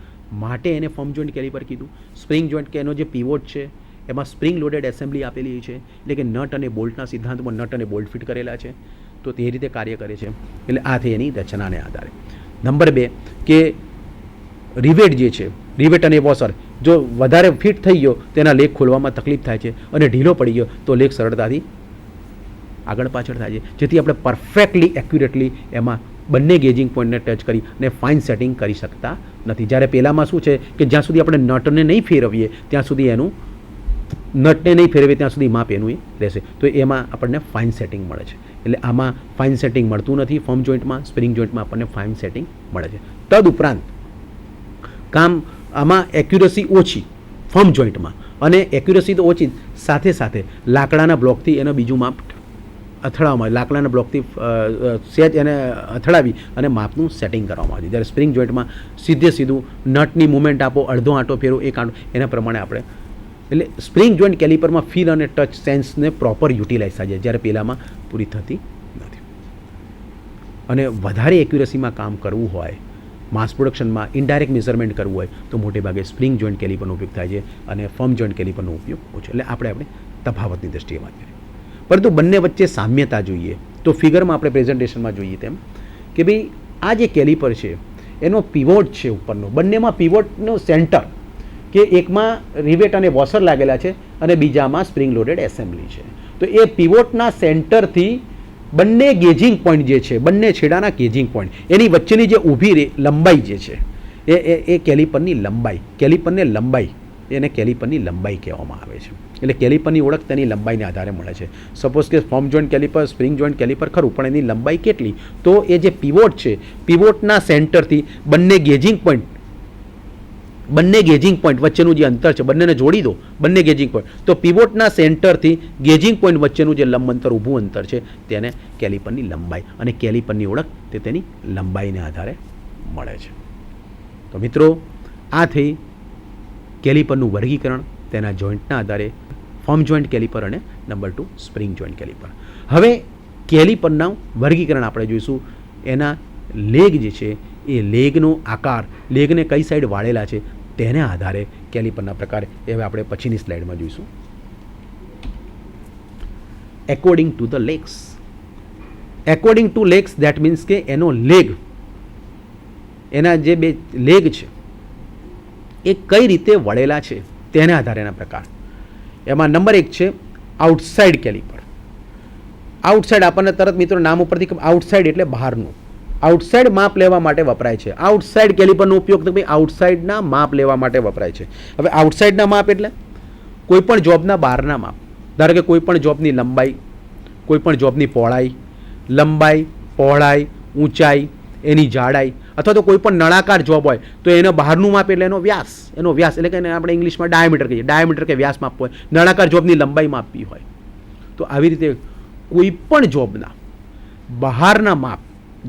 માટે એને ફર્મ જોઈન્ટ કેલિપર કીધું. સ્પ્રિંગ જોઈન્ટ કે એનો જે પીવોટ છે એમાં સ્પ્રિંગ લોડેડ એસેમ્બલી આપેલી છે, એટલે કે નટ અને બોલ્ટના સિદ્ધાંતમાં નટ અને બોલ્ટ ફિટ કરેલા છે તો તે રીતે કાર્ય કરે છે. એટલે આ થઈ એની રચનાને આધારે. નંબર 2 કે રિવેટ જે છે, રિવેટ અને વોશર જો વધારે ફિટ થઈ ગયો તેના લેગ ખોલવામાં તકલીફ થાય છે અને ઢીલો પડી ગયો તો લેગ સરળતાથી આગળ પાછળ થાય છે, જેથી આપણે પરફેક્ટલી એક્યુરેટલી એમાં બંને ગેજિંગ પોઈન્ટને ટચ કરી અને ફાઇન સેટિંગ કરી શકતા નથી. જ્યારે પહેલાંમાં શું છે કે જ્યાં સુધી આપણે નટને નહીં ફેરવીએ ત્યાં સુધી એનું નટને નહીં ફેરવીએ ત્યાં સુધી માપ એનું એ રહેશે, તો એમાં આપણને ફાઇન સેટિંગ મળે છે. એટલે આમાં ફાઇન સેટિંગ મળતું નથી ફર્મ જોઈન્ટમાં. સ્પ્રિંગ જોઈન્ટમાં આપણને ફાઇન સેટિંગ મળે છે. તદુપરાંત કામ આમાં એક્યુરસી ઓછી ફર્મ જોઈન્ટમાં, અને એક્યુરસી તો ઓછી સાથે સાથે લાકડાના બ્લોકથી એનો બીજું માપ અથડાવવામાં, લાકડાના બ્લોકથી સેજ એને અથડાવી અને માપનું સેટિંગ કરવામાં આવે છે. જ્યારે સ્પ્રિંગ જોઈન્ટમાં સીધું નટની મુવમેન્ટ આપો, અડધો આંટો ફેરવો, એક આંટો, એના પ્રમાણે આપણે એટલે સ્પ્રિંગ જોઈન્ટ કેલિપરમાં ફીલ અને ટચ સેન્સને પ્રોપર યુટિલાઇઝ થાય છે, જ્યારે પહેલાંમાં પૂરી થતી નથી. અને વધારે એક્યુરસીમાં કામ કરવું હોય, માસ પ્રોડક્શનમાં ઇનડાયરેક્ટ મેઝરમેન્ટ કરવું હોય તો મોટે ભાગે સ્પ્રિંગ જોઈન્ટ કેલિપરનો ઉપયોગ થાય છે અને ફર્મ જોઈન્ટ કેલિપરનો ઉપયોગ ઓછો. એટલે આપણે તફાવતની દ્રષ્ટિએ વાત કરીએ. પરંતુ બંને વચ્ચે સામ્યતા જોઈએ તો ફિગરમાં આપણે પ્રેઝન્ટેશનમાં જોઈએ તેમ કે ભાઈ આ જે કેલિપર છે એનો પીવોટ છે ઉપરનો, બંનેમાં પીવોટનો સેન્ટર કે એકમાં રિવેટ અને વોશર લાગેલા છે અને બીજામાં સ્પ્રિંગ લોડેડ એસેમ્બલી છે. તો એ પીવોટના સેન્ટરથી બંને ગેજિંગ પોઈન્ટ જે છે, બંને છેડાના ગેજિંગ પોઈન્ટ, એની વચ્ચેની જે ઊભી લંબાઈ જે છે એ કેલિપરની લંબાઈ, કેલિપરને લંબાઈ, એને કેલિપરની લંબાઈ કહેવામાં આવે છે. એટલે કેલિપરની ઓળખ તેની લંબાઈને આધારે મળે છે. સપોઝ કે firm joint caliper, spring joint caliper ખરું, પણ એની લંબાઈ કેટલી? તો એ જે પીવોટ છે, પીવોટના સેન્ટરથી બંને ગેજિંગ પોઈન્ટ વચ્ચેનું જે અંતર છે, બંનેને જોડી દો, બંને ગેજિંગ પોઈન્ટ, તો પીવોટના સેન્ટરથી ગેજિંગ પોઈન્ટ વચ્ચેનું જે લંબ અંતર, ઊભું અંતર છે તેને કેલિપરની લંબાઈ, અને કેલિપરની ઓળખ તે તેની લંબાઈને આધારે મળે છે. તો મિત્રો આ થઈ કેલિપરનું વર્ગીકરણ તેના જોઈન્ટના આધારે, ફર્મ જોઈન્ટ કેલિપર અને નંબર 2 સ્પ્રિંગ જોઈન્ટ કેલિપર. હવે કેલિપરના વર્ગીકરણ આપણે જોઈશું. એના લેગ જે છે એ લેગનો આકાર, લેગને કઈ સાઈડ વાળેલા છે તેના આધારે કેલિપરના પ્રકાર એ હવે આપણે પછીની સ્લાઇડમાં જોઈશું. According to the legs, according to legs that means કે એનો લેગ, એના જે બે લેગ છે એ કઈ રીતે વળેલા છે તેના આધારેના પ્રકાર. એમાં નંબર 1 છે આઉટસાઇડ કેલિપર. આઉટસાઇડ આપણને તરત મિત્રો નામ ઉપરથી, આઉટસાઇડ એટલે બહારનું, આઉટસાઇડ માપ લેવા માટે વપરાય છે. આઉટસાઇડ કેલિપરનો ઉપયોગ તો ભાઈ આઉટસાઇડના માપ લેવા માટે વપરાય છે. હવે આઉટસાઇડના માપ એટલે કોઈ પણ જોબના બહારના માપ. ધારો કે કોઈ પણ જોબની લંબાઈ, કોઈ પણ જોબની પહોળાઈ, લંબાઈ, પહોળાઈ, ઊંચાઈ, એની જાડાઈ, અથવા તો કોઈ પણ નળાકાર જોબ હોય તો એનો બહારનું માપ એટલે એનો વ્યાસ, એટલે કે એને આપણે ઇંગ્લિશમાં ડાયામીટર કહીએ, ડાયામીટર કે વ્યાસ માપવો હોય. નળાકાર જોબની લંબાઈ માપવી હોય તો આવી રીતે કોઈ પણ જોબના બહારના માપ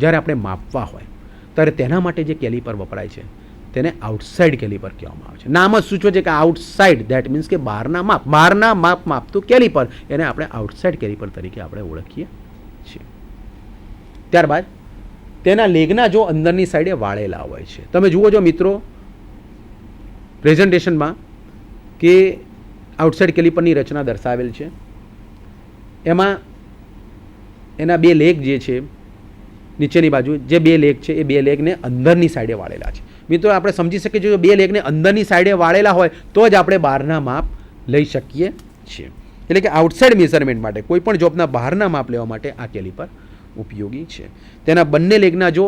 જ્યારે આપણે માપવા હોય ત્યારે તેના માટે જે કેલિપર વપરાય છે તેને આઉટસાઇડ કેલિપર કહેવામાં આવે છે. નામ જ સૂચવે છે કે આઉટસાઇડ, દેટ મીન્સ કે બહારના માપ માપતું કેલિપર, એને આપણે આઉટસાઇડ કેલિપર તરીકે આપણે ઓળખીએ છીએ. ત્યારબાદ તેના લેગના જો અંદરની સાઈડે વાળેલા હોય છે. તમે જુઓ છો મિત્રો પ્રેઝન્ટેશનમાં કે આઉટસાઇડ કેલિપરની રચના દર્શાવેલ છે. એમાં એના બે લેગ જે છે નીચેની બાજુ જે બે લેગ છે એ બે લેગને અંદરની સાઈડે વાળેલા છે. મિત્રો આપણે સમજી શકીએ છીએ જો બે લેગને અંદરની સાઈડે વાળેલા હોય તો જ આપણે બહારના માપ લઈ શકીએ છીએ. એટલે કે આઉટસાઇડ મેઝરમેન્ટ માટે, કોઈ પણ જોબના બહારના માપ લેવા માટે આ કેલિપર ઉપયોગી છે. તેના બંને લેગના જો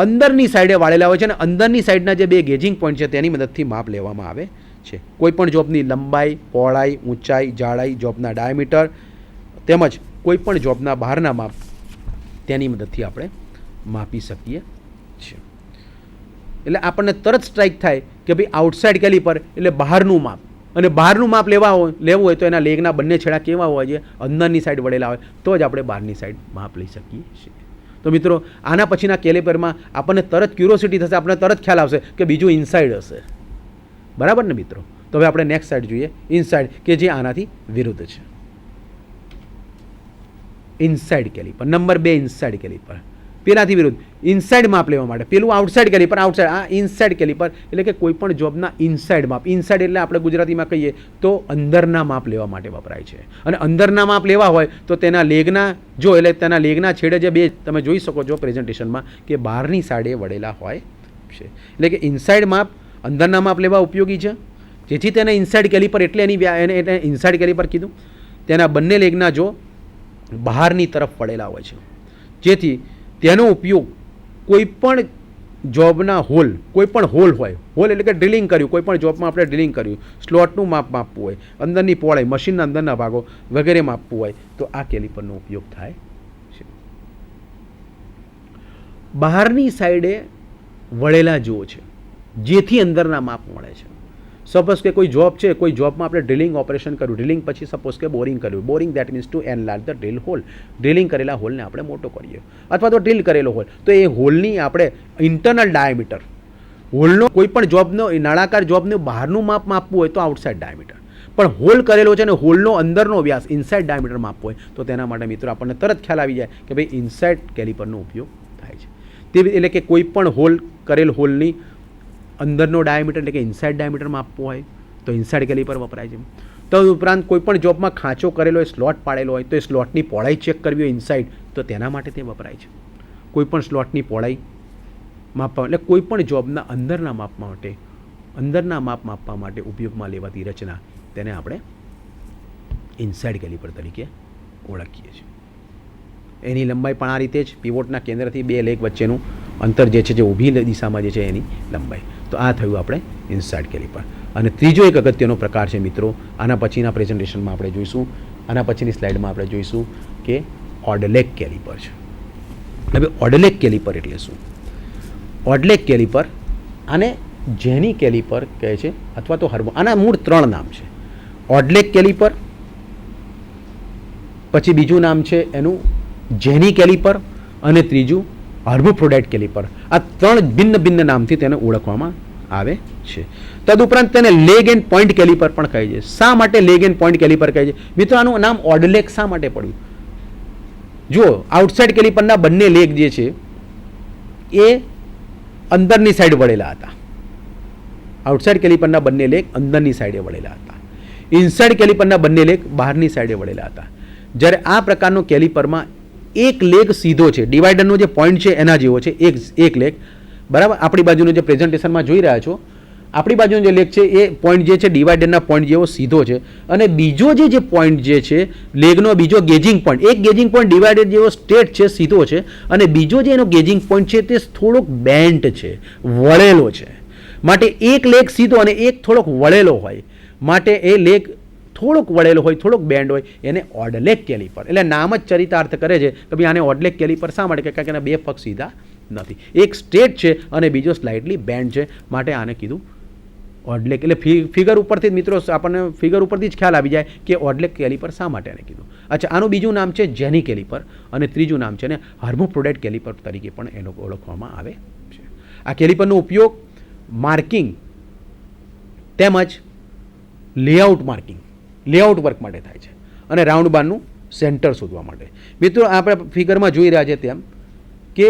અંદરની સાઈડે વાળેલા હોય છે અને અંદરની સાઈડના જે બે ગેજિંગ પોઈન્ટ છે તેની મદદથી માપ લેવામાં આવે છે. કોઈ પણ જોબની લંબાઈ, પહોળાઈ, ઊંચાઈ, જાડાઈ, જોબના ડાયામીટર તેમજ કોઈ પણ જોબના બહારના માપ તેની મદદથી આપણે માપી શકીએ છીએ. એટલે આપણને તરત સ્ટ્રાઇક થાય કે ભાઈ આઉટસાઇડ કેલિપર એટલે બહારનું માપ, અને બહારનું માપ લેવું હોય તો એના લેગના બંને છેડા કેવા હોવા જોઈએ, અંદરની સાઈડ વળેલા હોય તો જ આપણે બહારની સાઈડ માપ લઈ શકીએ છીએ. તો મિત્રો આના પછીના કેલિપરમાં આપણને તરત ક્યુરોસિટી થશે, આપણને તરત ખ્યાલ આવશે કે બીજું ઇનસાઇડ હશે. બરાબર ને મિત્રો? તો હવે આપણે નેક્સ્ટ સાઈડ જોઈએ, ઇનસાઇડ, કે જે આનાથી વિરુદ્ધ છે. Inside caliper number 2, inside caliper પેલાથી વિરુદ્ધ. ઇનસાઇડ માપ લેવા માટે પેલું આઉટસાઇડ કેલિપર, આઉટસાઇડ. આ ઇનસાઇડ કેલિપર એટલે કે કોઈ પણ જોબના ઇનસાઇડ માપ. ઇનસાઇડ એટલે આપણે ગુજરાતીમાં કહીએ તો અંદરના માપ લેવા માટે વપરાય છે. અને અંદરના માપ લેવા હોય તો તેના લેગના એટલે તેના લેગના છેડે જે બે તમે જોઈ શકો છો પ્રેઝન્ટેશનમાં કે બહારની સાઈડે વળેલા હોય છે. એટલે કે ઇનસાઇડ માપ, અંદરના માપ લેવા ઉપયોગી છે. જેથી તેને ઇનસાઇડ કેલિપર એટલે એને ઇનસાઇડ કેલિપર કીધું. તેના બંને લેગના જો બહારની તરફ વળેલા હોય છે, જેથી તેનો ઉપયોગ કોઈ પણ જોબના હોલ, કોઈ પણ હોલ હોય, હોલ એટલે કે ડ્રિલિંગ કર્યું, કોઈ પણ જોબમાં આપણે ડ્રિલિંગ કર્યું, સ્લોટનું માપ માપવું હોય, અંદરની પહોળાઈ, મશીનના અંદરના ભાગો વગેરે માપવું હોય તો આ કેલિપરનો ઉપયોગ થાય છે. બહારની સાઈડે વળેલા જુઓ છે જેથી અંદરના માપ મળે છે. સપોઝ કે કોઈ જોબ છે, કોઈ જોબમાં આપણે ડ્રિલિંગ ઓપરેશન કર્યું, ડ્રિલિંગ પછી સપોઝ કે બોરિંગ કર્યું, boring that means to enlarge the drill hole, drilling કરેલા હોલને આપણે મોટો કરીએ, અથવા તો ડ્રિલ કરેલો હોલ તો એ હોલની આપણે ઇન્ટરનલ ડાયામીટર, હોલનો કોઈ પણ જોબનો નળાકાર જોબનું બહારનું માપ માપવું હોય તો આઉટસાઇડ ડાયામીટર, પણ હોલ કરેલો છે અને હોલનો અંદરનો વ્યાસ ઇનસાઇડ ડાયામીટર માપવો હોય તો તેના માટે મિત્રો આપણને તરત ખ્યાલ આવી જાય કે ભાઈ ઇનસાઇડ કેલિપરનો ઉપયોગ થાય છે. તે એટલે કે કોઈ પણ હોલ કરેલ હોલની અંદરનો ડાયામીટર એટલે કે ઇનસાઇડ ડાયામીટર માપવો હોય તો ઇનસાઇડ કેલિપર વપરાય છે. તો ઉપરાંત કોઈ પણ જોબમાં ખાંચો કરેલો હોય, સ્લોટ પાડેલો હોય તો એ સ્લોટની પહોળાઈ ચેક કરવી હોય ઇનસાઇડ તો તેના માટે તે વપરાય છે. કોઈ પણ સ્લોટની પહોળાઈ માપવા એટલે કોઈ પણ જોબના અંદરના માપ માટે, અંદરના માપ માપવા માટે ઉપયોગમાં લેવાતી રચના તેને આપણે ઇનસાઇડ કેલિપર તરીકે ઓળખીએ છીએ. એની લંબાઈ પણ આ રીતે જ પીવોટના કેન્દ્રથી બે લેગ વચ્ચેનું અંતર જે છે, જે ઊભી દિશામાં જે છે એની લંબાઈ. તો આ થયું આપણે ઇનસાઇડ કેલિપર. અને ત્રીજો એક અગત્યનો પ્રકાર છે મિત્રો, આના પછીના પ્રેઝન્ટેશનમાં આપણે જોઈશું, આના પછીની સ્લાઇડમાં આપણે જોઈશું કે ઓડલેગ કેલિપર છે. હવે ઓડલેગ કેલિપર એટલે શું? ઓડલેગ કેલિપર આને જેની કેલિપર કહે છે અથવા તો આના મૂળ 3 નામ છે. ઓડલેગ કેલિપર, પછી બીજું નામ છે એનું જેની કેલિપર, અને ત્રીજું હર્મોફ્રોડાઇટ કેલિપર. આ 3 ભિન્ન ભિન્ન નામથી તેને ઓળખવામાં આવે છે. તદુપરાંત તેને લેગ એન્ડ પોઈન્ટ કેલિપર પણ કહે છે. શા માટે લેગ એન્ડ પોઈન્ટ કેલિપર કહે છે? મિત્રો આનું નામ ઓડ લેગ શા માટે પડ્યું? જુઓ, આઉટસાઇડ કેલિપરના બંને લેગ જે છે એ અંદરની સાઈડ વળેલા હતા. આઉટસાઇડ કેલિપરના બંને લેગ અંદરની સાઈડે વળેલા હતા. ઇનસાઇડ કેલિપરના બંને લેગ બહારની સાઈડે વળેલા હતા. જ્યારે આ પ્રકારનો કેલિપરમાં એક લેગ સીધો છે, ડિવાઈડરનો જે પોઈન્ટ છે એના જેવો છે, એક લેગ, બરાબર. આપણી બાજુનો જે પ્રેઝન્ટેશનમાં જોઈ રહ્યા છો, આપણી બાજુનો જે લેગ છે એ પોઈન્ટ જે છે ડિવાઈડરના પોઈન્ટ જેવો સીધો છે, અને બીજો જે પોઈન્ટ જે છે લેગનો બીજો ગેજિંગ પોઈન્ટ, એક ગેજિંગ પોઈન્ટ ડિવાઈડર જેવો સ્ટ્રેટ છે, સીધો છે, અને બીજો જે એનો ગેજિંગ પોઈન્ટ છે તે થોડોક બેન્ટ છે, વળેલો છે. માટે એક લેગ સીધો અને એક થોડોક વળેલો હોય, માટે એ લેગ થોડોક વળેલો હોય, થોડોક બેન્ડ હોય, એને ઓડ લેગ કેલિપર. એટલે નામ જ ચરિતાર્થ કરે છે કે ભાઈ આને ઓડ લેગ કેલિપર શા માટે? કારણ કે એના બે પગ સીધા નથી, એક સ્ટ્રેટ છે અને બીજો સ્લાઇટલી બેન્ડ છે, માટે આને કીધું ઓડ લેગ. એટલે ફિગર ઉપરથી મિત્રો આપણને ફિગર ઉપરથી જ ખ્યાલ આવી જાય કે ઓડ લેગ કેલિપર શા માટે એને કીધું. અચ્છા, આનું બીજું નામ છે જેની કેલિપર, અને ત્રીજું નામ છે ને હર્મોફ્રોડાઇટ કેલિપર તરીકે પણ એનો ઓળખવામાં આવે છે. આ કેલિપરનો ઉપયોગ માર્કિંગ તેમજ લેઆઉટ વર્ક માટે થાય છે, અને રાઉન્ડ બારનું સેન્ટર શોધવા માટે. મિત્રો આપણે ફિગરમાં જોઈ રહ્યા છે તેમ કે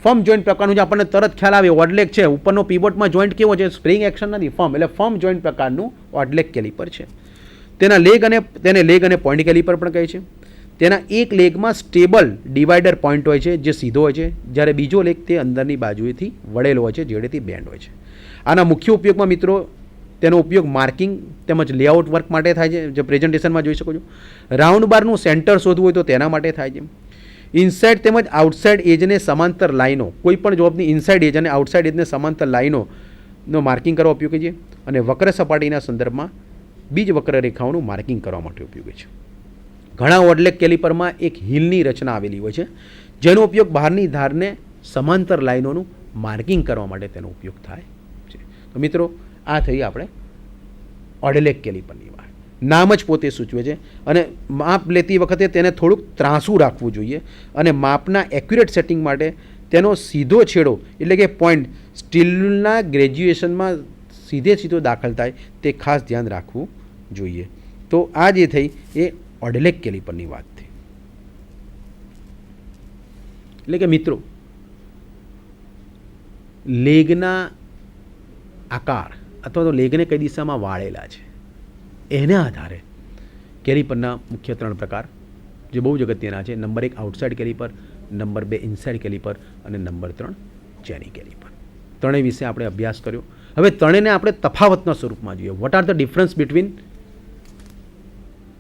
ફર્મ જોઈન્ટ પ્રકારનું જે આપણને તરત ખ્યાલ આવે, ઓડલેગ છે, ઉપરનો પીવોટમાં જોઈન્ટ કેવો છે? સ્પ્રિંગ એક્શન નથી, ફર્મ. એટલે ફર્મ જોઈન્ટ પ્રકારનું ઓડલેગ કેલિપર છે. તેને લેગ અને પોઈન્ટ કેલિપર પણ કહે છે. તેના એક લેગમાં સ્ટેબલ ડિવાઈડર પોઈન્ટ હોય છે જે સીધો હોય છે, જ્યારે બીજો લેગ તે અંદરની બાજુએથી વળેલો હોય છે, જેડેથી બેન્ડ હોય છે. આના મુખ્ય ઉપયોગમાં મિત્રો તેનો ઉપયોગ માર્કિંગ તેમજ લેઆઉટ વર્ક માટે થાય છે, જે પ્રેઝન્ટેશનમાં જોઈ શકો છો. રાઉન્ડ બારનું સેન્ટર શોધવું હોય તો તેના માટે થાય છે. ઇનસાઇડ તેમજ આઉટસાઇડ એજને સમાંતર લાઈનો, કોઈ પણ જોબની ઇનસાઇડ એજ અને આઉટસાઇડ એજને સમાંતર લાઈનોનો માર્કિંગ કરવા ઉપયોગી છે, અને વક્ર સપાટીના સંદર્ભમાં બીજ વક્ર રેખાઓનું માર્કિંગ કરવા માટે ઉપયોગી છે. ઘણા ઓડલેગ કેલિપરમાં એક હીલની રચના આવેલી હોય છે, જેનો ઉપયોગ બહારની ધારને સમાંતર લાઈનોનું માર્કિંગ કરવા માટે તેનો ઉપયોગ થાય છે. તો મિત્રો આ થઈ આપણે ઓડલેગ કેલિપરની વાત. નામ જ પોતે સૂચવે છે, અને માપ લેતી વખતે તેને થોડુંક ત્રાંસું રાખવું જોઈએ, અને માપના એક્યુરેટ સેટિંગ માટે તેનો સીધો છેડો એટલે કે પોઈન્ટ સ્ટીલના ગ્રેજ્યુએશનમાં સીધો દાખલ થાય તે ખાસ ધ્યાન રાખવું જોઈએ. તો આ જે થઈ એ ઓડલેગ કેલિપરની વાત થઈ. એટલે કે મિત્રો લેગના આકાર અથવા તો લેગને કઈ દિશામાં વાળેલા છે એના આધારે કેલિપરના મુખ્ય 3 પ્રકાર જે બહુ જ અગત્યના છે. Number 1 outside caliper, number 2 inside caliper, અને નંબર 3 જેની કેલિપર. ત્રણેય વિશે આપણે અભ્યાસ કર્યો. હવે ત્રણેયને આપણે તફાવતના સ્વરૂપમાં જોઈએ. What are the difference between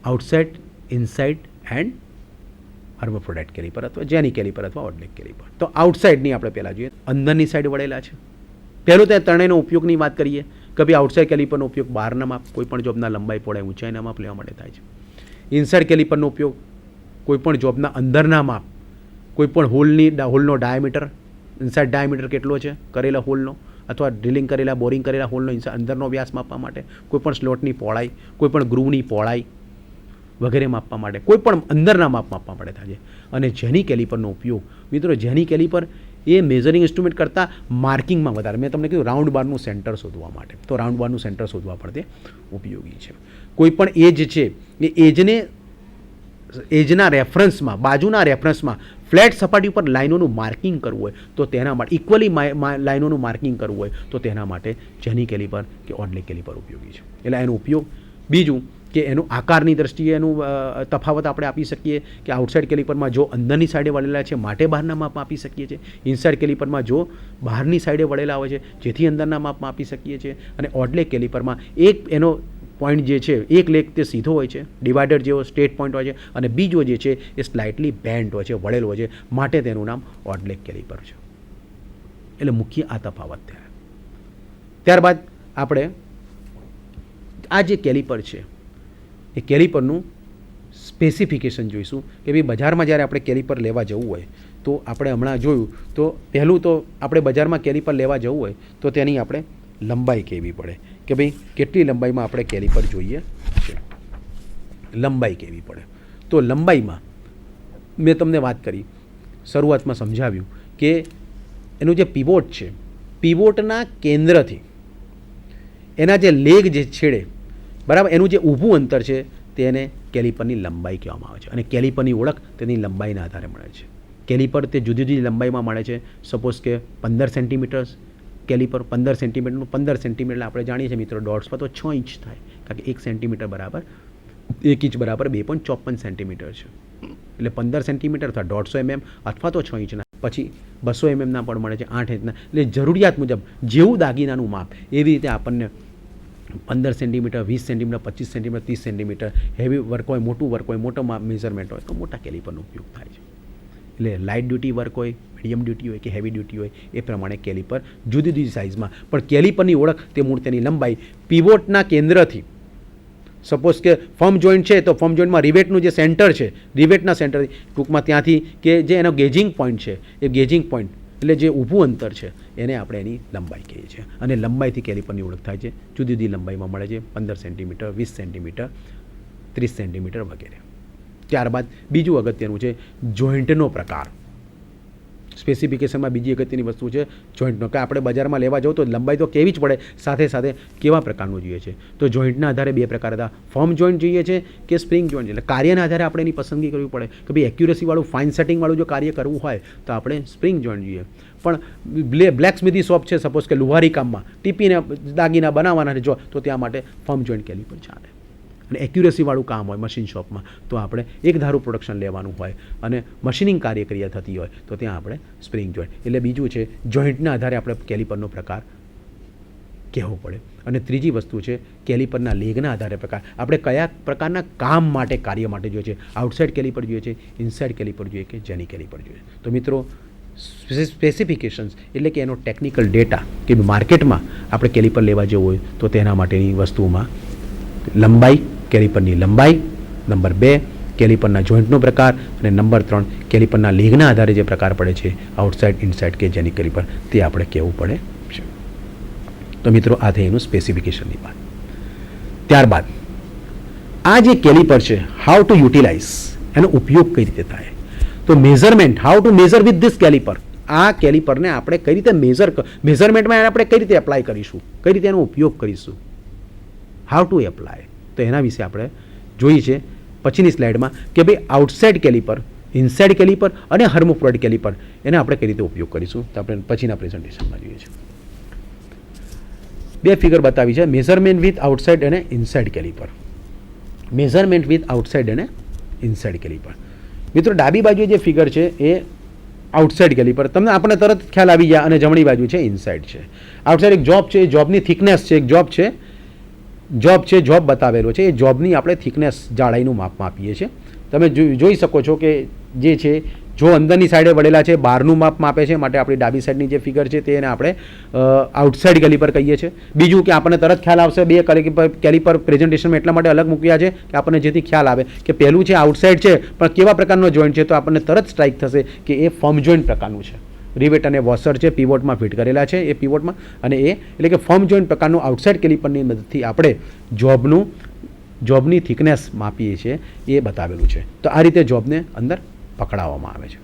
outside, inside and hermaphrodite caliper અથવા જેની કેલિપર અથવા ઓડલેગ કેલિપર. તો આઉટસાઇડની આપણે પહેલાં જોઈએ. અંદરની સાઈડ વળેલા છે. પહેલું તે ત્રણેયનો ઉપયોગની વાત કરીએ કે ભાઈ આઉટસાઇડ કેલિપરનો ઉપયોગ બહારના માપ, કોઈપણ જોબના લંબાઈ, પહોળાઈ, ઊંચાઈના માપ લેવા માટે થાય છે. ઇનસાઇડ કેલિપરનો ઉપયોગ કોઈપણ જોબના અંદરના માપ, કોઈપણ હોલનો ડાયામીટર, ઇનસાઇડ ડાયામીટર કેટલો છે કરેલા હોલનો, અથવા ડ્રિલિંગ કરેલા, બોરિંગ કરેલા હોલનો અંદરનો વ્યાસ માપવા માટે, કોઈપણ સ્લોટની પહોળાઈ, કોઈપણ ગ્રુવની પહોળાઈ વગેરે માપવા માટે, કોઈપણ અંદરના માપ માપવા માટે થાય છે. અને જેની કેલિપરનો ઉપયોગ મિત્રો, જેની કેલિપર એ મેઝરિંગ ઇન્સ્ટ્રુમેન્ટ કરતાં માર્કિંગમાં વધારે, મેં તમને કીધું રાઉન્ડ બારનું સેન્ટર શોધવા માટે, તો રાઉન્ડ બારનું સેન્ટર શોધવા પણ તે ઉપયોગી છે. કોઈ પણ એજ છે એ એજના રેફરન્સમાં, બાજુના રેફરન્સમાં ફ્લેટ સપાટી ઉપર લાઈનોનું માર્કિંગ કરવું હોય તો તેના માટે, ઇક્વલી લાઈનોનું માર્કિંગ કરવું હોય તો તેના માટે જેની કેલિપર કે ઓડલેગ કેલિપર ઉપયોગી છે. એટલે એનો ઉપયોગ બીજું કે એનું આકારની દ્રષ્ટિએ એનું તફાવત આપણે આપી શકીએ કે આઉટસાઇડ કેલિપરમાં જો અંદરની સાઈડે વળેલા છે માટે બહારના માપમાં આપી શકીએ છીએ, ઇનસાઇડ કેલિપરમાં જો બહારની સાઈડે વળેલા હોય છે જેથી અંદરના માપમાં આપી શકીએ છીએ, અને ઓડલેગ કેલિપરમાં એક એનો પોઈન્ટ જે છે, એક લેગ તે સીધો હોય છે, ડિવાઈડર જેવો સ્ટ્રેટ પોઈન્ટ હોય છે, અને બીજો જે છે એ સ્લાઇટલી બેન્ટ હોય છે, વળેલો હોય છે, માટે તેનું નામ ઓડલેગ કેલિપર છે. એટલે મુખ્ય આ તફાવત થયા. ત્યારબાદ આપણે આ જે કેલિપર છે એ કેલિપરનું સ્પેસિફિકેશન જોઈશું કે ભાઈ બજારમાં જ્યારે આપણે કેલિપર લેવા જવું હોય તો આપણે હમણાં જોયું તો પહેલું તો આપણે બજારમાં કેલિપર લેવા જવું હોય તો તેની આપણે લંબાઈ કહેવી પડે કે ભાઈ કેટલી લંબાઈમાં આપણે કેલિપર જોઈએ છે. લંબાઈ કહેવી પડે. તો લંબાઈમાં મેં તમને વાત કરી, શરૂઆતમાં સમજાવ્યું કે એનું જે પીવોટ છે, પીવોટના કેન્દ્રથી એના જે લેગ જે છેડે બરાબર એનું જે ઊભું અંતર છે તેને કેલિપરની લંબાઈ કહેવામાં આવે છે અને કેલિપરની ઓળખ તેની લંબાઈના આધારે મળે છે. કેલિપર તે જુદી જુદી લંબાઈમાં મળે છે. સપોઝ કે 15 સેન્ટીમીટર કેલિપર 15 સેન્ટીમીટરનું 15 સેન્ટીમીટર આપણે જાણીએ છીએ મિત્રો ડોટ્સમાં તો 6 ઇંચ થાય, કારણ કે 1 સેન્ટીમીટર બરાબર 1 ઇંચ બરાબર 2.54 સેન્ટીમીટર છે. એટલે 15 સેન્ટીમીટર અથવા 150 mm અથવા તો 6 ઇંચના, પછી 200 mmના પણ મળે છે, 8 ઇંચના. એટલે જરૂરિયાત મુજબ જેવું દાગીનાનું માપ એવી રીતે આપણને 15 centimetre, 20 centimetre, 25 centimetre, 30 centimetre heavy work હોય, મોટું વર્ક હોય, મોટો મેઝરમેન્ટ હોય તો મોટા કેલિપરનો ઉપયોગ થાય છે. એટલે લાઇટ ડ્યુટી વર્ક હોય, મીડિયમ ડ્યુટી હોય કે હેવી ડ્યુટી હોય એ પ્રમાણે કેલિપર જુદી જુદી સાઇઝમાં. પણ કેલિપરની ઓળખ તે મૂળ તેની લંબાઈ પીવોટના કેન્દ્રથી, સપોઝ કે ફર્મ જોઈન્ટ છે તો ફર્મ જોઈન્ટમાં રિવેટનું જે સેન્ટર છે, રિવેટના સેન્ટરથી ટૂંકમાં ત્યાંથી કે જે એનો ગેજિંગ પોઈન્ટ છે એ ગેજિંગ પોઈન્ટ એટલે જે ઊભું અંતર છે એને આપણે એની લંબાઈ કહીએ છીએ અને લંબાઈથી કેલિપરની ઓળખ થાય છે. જુદી જુદી લંબાઈમાં મળે છે, 15 સેન્ટીમીટર, 20 સેન્ટીમીટર, 30 સેન્ટીમીટર વગેરે. ત્યારબાદ બીજું અગત્યનું છે જોઈન્ટનો પ્રકાર. સ્પેસિફિકેશનમાં બીજી અગત્યની વસ્તુ છે જોઈન્ટનો, કે આપણે બજારમાં લેવા જાઓ તો લંબાઈ તો કેવી જ પડે, સાથે સાથે કેવા પ્રકારનું જોઈએ છે. તો જોઈન્ટના આધારે બે પ્રકાર હતા, ફર્મ જોઈન્ટ જોઈએ છે કે સ્પ્રિંગ જોઈન્ટ. એટલે કાર્યના આધારે આપણે એની પસંદગી કરવી પડે કે ભાઈ એક્યુરેસીવાળું ફાઇન સેટિંગવાળું જો કાર્ય કરવું હોય તો આપણે સ્પ્રિંગ જોઈન્ટ જોઈએ. પણ બ્લેક સ્મિધી શોપ છે, સપોઝ કે લુહારી કામમાં ટીપીને દાગીના બનાવવાના જો તો ત્યાં માટે ફર્મ જોઈન્ટ કેલિપર ચાલે. અને એક્યુરેસીવાળું કામ હોય મશીન શોપમાં તો આપણે એક ધારું પ્રોડક્શન લેવાનું હોય અને મશીનિંગ કાર્યક્રિયા થતી હોય તો ત્યાં આપણે સ્પ્રિંગ જોઈન્ટ. એટલે બીજું છે જોઈન્ટના આધારે આપણે કેલિપરનો પ્રકાર કહેવો પડે. અને ત્રીજી વસ્તુ છે કેલિપરના લેગના આધારે પ્રકાર. આપણે કયા પ્રકારના કામ માટે, કાર્ય માટે જોઈએ છે, આઉટસાઇડ કેલિપર જોઈએ છે, ઇનસાઇડ કેલિપર જોઈએ કે જેની કેલિપર જોઈએ. તો મિત્રો સ્પેસિફિકેશન્સ એટલે કે એનો ટેકનિકલ ડેટા કે માર્કેટમાં આપણે કેલિપર લેવા જવું હોય તો તેના માટેની વસ્તુઓમાં લંબાઈ, કેલિપરની લંબાઈ, નંબર 2 કેલિપરના જોઈન્ટનો પ્રકાર અને નંબર 3 કેલિપરના લેગના આધારે જે પ્રકાર પડે છે આઉટસાઇડ, ઇનસાઇડ કે જેની કેલિપર તે આપણે કહેવું પડે છે. તો મિત્રો આ થઈ એનું સ્પેસિફિકેશનની વાત. ત્યારબાદ આ જે કેલિપર છે હાઉ ટુ યુટિલાઇઝ, એનો ઉપયોગ કઈ રીતે થાય. તો measurement, how to measure with this caliper. આ કેલિપરને આપણે કઈ રીતે મેઝરમેન્ટમાં આપણે કઈ રીતે એપ્લાય કરીશું, કઈ રીતે એનો ઉપયોગ કરીશું, હાઉ ટુ એપ્લાય. તો એના વિશે આપણે જોઈએ છે પછીની સ્લાઇડમાં કે ભાઈ આઉટસાઇડ કેલિપર, ઇનસાઇડ કેલિપર અને હર્મોફ્રોઇડ કેલિપર એને આપણે કઈ રીતે ઉપયોગ કરીશું તો આપણે પછીના પ્રેઝન્ટેશનમાં જોઈએ છીએ. બે ફિગર બતાવી છે, મેઝરમેન્ટ વિથ આઉટસાઇડ અને inside caliper. Measurement with outside અને ઇનસાઇડ કેલિપર. મિત્રો ડાબી બાજુએ જે ફિગર છે એ આઉટસાઇડ કેલિપર, તમને આપણને તરત ખ્યાલ આવી જાય, અને જમણી બાજુ છે ઇનસાઇડ છે. આઉટસાઇડ એક જોબ છે, એ જોબની થિકનેસ છે, એક જોબ બતાવેલો છે, એ જોબની આપણે થિકનેસ, જાડાઈનું માપ માપીએ છીએ. તમે જોઈ શકો છો કે જે છે જો અંદરની સાઈડે વળેલા છે બહારનું માપ માપે છે, માટે આપણી ડાબી સાઈડની જે ફિગર છે તેને આપણે આઉટસાઇડ કેલિપર કહીએ છીએ. બીજું કે આપણને તરત ખ્યાલ આવશે, બે કેલિપર પ્રેઝન્ટેશનમાં એટલા માટે અલગ મૂક્યા છે કે આપણને જેથી ખ્યાલ આવે કે પહેલું છે આઉટસાઇડ છે પણ કેવા પ્રકારનો જોઈન્ટ છે, તો આપણને તરત સ્ટ્રાઇક થશે કે એ ફર્મ જોઈન્ટ પ્રકારનું છે. રિવેટ અને વોશર છે પીવોટમાં ફિટ કરેલા છે, એ પીવોટમાં, અને એ એટલે કે ફર્મ જોઈન્ટ પ્રકારનું આઉટસાઇડ કેલિપરની મદદથી આપણે જોબની થિકનેસ માપીએ છીએ એ બતાવેલું છે. તો આ રીતે જોબને અંદર પકડાવવામાં આવે છે.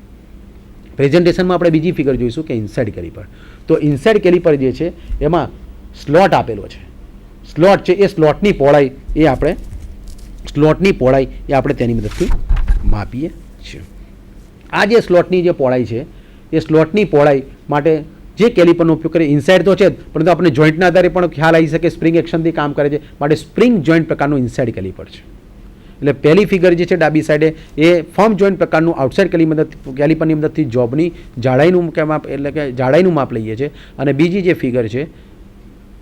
પ્રેઝન્ટેશનમાં આપણે બીજી ફિગર જોઈશું કે ઇનસાઇડ કેલિપર. તો ઇનસાઇડ કેલિપર જે છે એમાં સ્લોટ આપેલો છે, સ્લોટ છે એ સ્લોટની પહોળાઈ એ આપણે તેની મદદથી માપીએ છીએ. આ જે સ્લોટની જે પહોળાઈ છે એ સ્લોટની પહોળાઈ માટે જે કેલિપરનો ઉપયોગ કરીએ, ઇનસાઇડ તો છે જ પરંતુ આપણે જોઈન્ટના આધારે પણ ખ્યાલ આવી શકે, સ્પ્રિંગ એક્શનથી કામ કરે છે, માટે સ્પ્રિંગ જોઈન્ટ પ્રકારનું ઇનસાઇડ કેલિપર છે. એટલે પહેલી ફિગર જે છે ડાબી સાઈડે એ ફર્મ જોઈન્ટ પ્રકારનું આઉટસાઇડ કેલિપરની મદદથી જોબની જાડાઈનું માપ, એટલે કે જાડાઈનું માપ લઈએ છીએ, અને બીજી જે ફિગર છે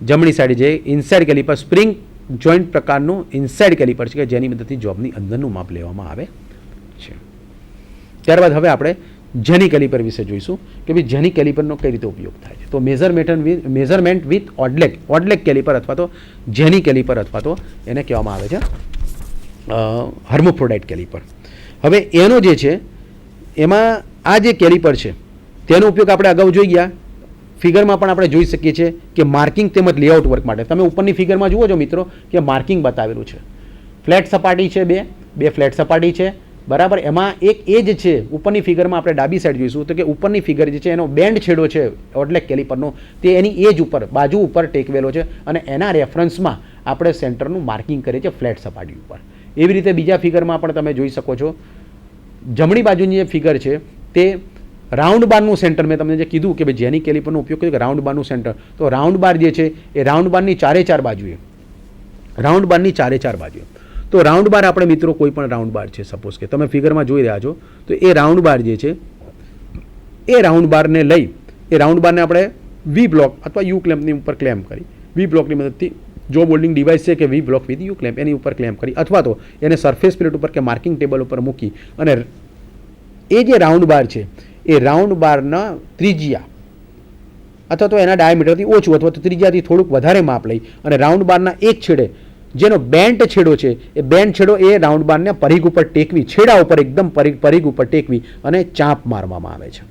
જમણી સાઈડે જે ઇનસાઇડ કેલિપર, સ્પ્રિંગ જોઈન્ટ પ્રકારનું ઇનસાઇડ કેલિપર છે કે જેની મદદથી જોબની અંદરનું માપ લેવામાં આવે છે. ત્યારબાદ હવે આપણે જેની કેલિપર વિશે જોઈશું કે ભાઈ જેની કેલિપરનો કઈ રીતે ઉપયોગ થાય છે. તો મેઝરમેન્ટ વિથ ઓડલેક કેલિપર અથવા તો જેની કેલિપર અથવા તો એને કહેવામાં આવે છે હર્મોફ્રોડાઇટ કેલિપર. હવે એનો જે છે એમાં આ જે કેલિપર છે તેનો ઉપયોગ આપણે અગાઉ જોઈ ગયા, ફિગરમાં પણ આપણે જોઈ શકીએ છીએ કે માર્કિંગ તેમજ લેઆઉટ વર્ક માટે. તમે ઉપરની ફિગરમાં જુઓ છો મિત્રો કે માર્કિંગ બતાવેલું છે. ફ્લેટ સપાટી છે, બે ફ્લેટ સપાટી છે, બરાબર. એમાં એક એ જ છે ઉપરની ફિગરમાં આપણે ડાબી સાઈડ જોઈશું તો કે ઉપરની ફિગર જે છે એનો બેન્ડ છેડો છે ઓડલેક કેલિપરનો તે એની એજ ઉપર બાજુ ઉપર ટેકવેલો છે અને એના રેફરન્સમાં આપણે સેન્ટરનું માર્કિંગ કરીએ છીએ ફ્લેટ સપાટી ઉપર. એવી રીતે બીજા ફિગરમાં પણ તમે જોઈ શકો છો. જમણી બાજુની જે ફિગર છે તે રાઉન્ડ બારનું સેન્ટર મેં તમને જે કીધું કે ભાઈ જેની કેલિપરનો ઉપયોગ કર્યો કે રાઉન્ડ બારનું સેન્ટર, તો રાઉન્ડ બાર જે છે એ રાઉન્ડ બારની ચારે ચાર બાજુએ તો રાઉન્ડ બાર આપણે મિત્રો કોઈ પણ રાઉન્ડ બાર છે સપોઝ કે તમે ફિગરમાં જોઈ રહ્યા છો તો એ રાઉન્ડ બાર જે છે એ રાઉન્ડ બારને લઈ એ રાઉન્ડ બારને આપણે વી બ્લોક અથવા યુ ક્લેમ્પની ઉપર ક્લેમ્પ કરી વી બ્લોકની મદદથી જો બોલ્ડિંગ ડિવાઇસ છે કે V block with U clamp એની ઉપર ક્લેમ્પ કરી અથવા તો એને સરફેસ પ્લેટ ઉપર કે માર્કિંગ ટેબલ ઉપર મૂકી અને એ જે રાઉન્ડ બાર છે એ રાઉન્ડ બારના ત્રિજ્યા અથવા તો એના ડાયામીટરથી ઓછું અથવા તો ત્રિજ્યાથી થોડુંક વધારે માપ લઈ અને રાઉન્ડ બારના એક છેડે જેનો બેન્ટ છેડો છે એ બેન્ટ છેડો એ રાઉન્ડ બારને પરિઘ ઉપર ટેકવી છેડા ઉપર એકદમ પરિઘ ઉપર ટેકવી અને ચાંપ મારવામાં આવે છે.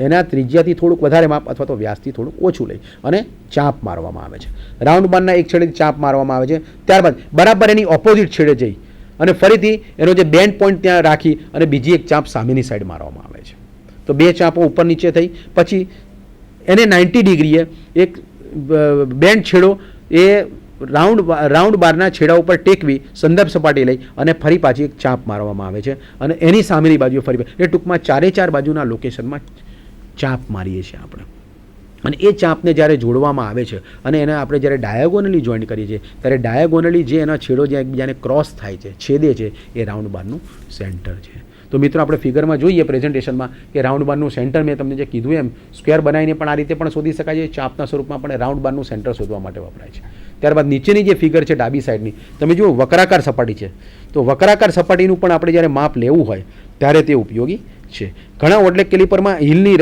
એના ત્રિજ્યાથી થોડુંક વધારે માપ અથવા તો વ્યાસથી થોડુંક ઓછું લઈ અને ચાંપ મારવામાં આવે છે. રાઉન્ડ બારના એક છેડેથી ચાંપ મારવામાં આવે છે. ત્યારબાદ બરાબર એની ઓપોઝિટ છેડે જઈ અને ફરીથી એનો જે બેન્ડ પોઈન્ટ ત્યાં રાખી અને બીજી એક ચાંપ સામેની સાઈડ મારવામાં આવે છે. તો બે ચાંપો ઉપર નીચે થઈ પછી એને 90 ડિગ્રીએ એક બેન્ડ છેડો એ રાઉન્ડ બારના છેડા ઉપર ટેકવી સંદર્ભ સપાટી લઈ અને ફરી પાછી એક ચાંપ મારવામાં આવે છે અને એની સામેની બાજુએ ફરી એ ટૂંકમાં ચારે ચાર બાજુના લોકેશનમાં ચાંપ મારીએ છીએ આપણે. અને એ ચાંપને જ્યારે જોડવામાં આવે છે અને એને આપણે જ્યારે ડાયાગોનલી જોઈન્ટ કરીએ છીએ ત્યારે ડાયાગોનલી જે એના છેડો જ્યાં એકબીજાને ક્રોસ થાય છે છેદે છે એ રાઉન્ડ બારનું સેન્ટર છે. તો મિત્રો આપણે ફિગરમાં જોઈએ પ્રેઝન્ટેશનમાં કે રાઉન્ડ બારનું સેન્ટર મેં તમને જે કીધું એમ સ્ક્વેર બનાવીને પણ આ રીતે પણ શોધી શકાય છે. ચાંપના સ્વરૂપમાં પણ રાઉન્ડ બારનું સેન્ટર શોધવા માટે વપરાય છે. ત્યારબાદ નીચેની જે ફિગર છે ડાબી સાઈડની તમે જુઓ વક્રાકાર સપાટી છે તો વક્રાકાર સપાટીનું પણ આપણે જ્યારે માપ લેવું હોય ત્યારે તે ઉપયોગી છે. ઘણા ઓડલેક કેલિપરમાં હિલની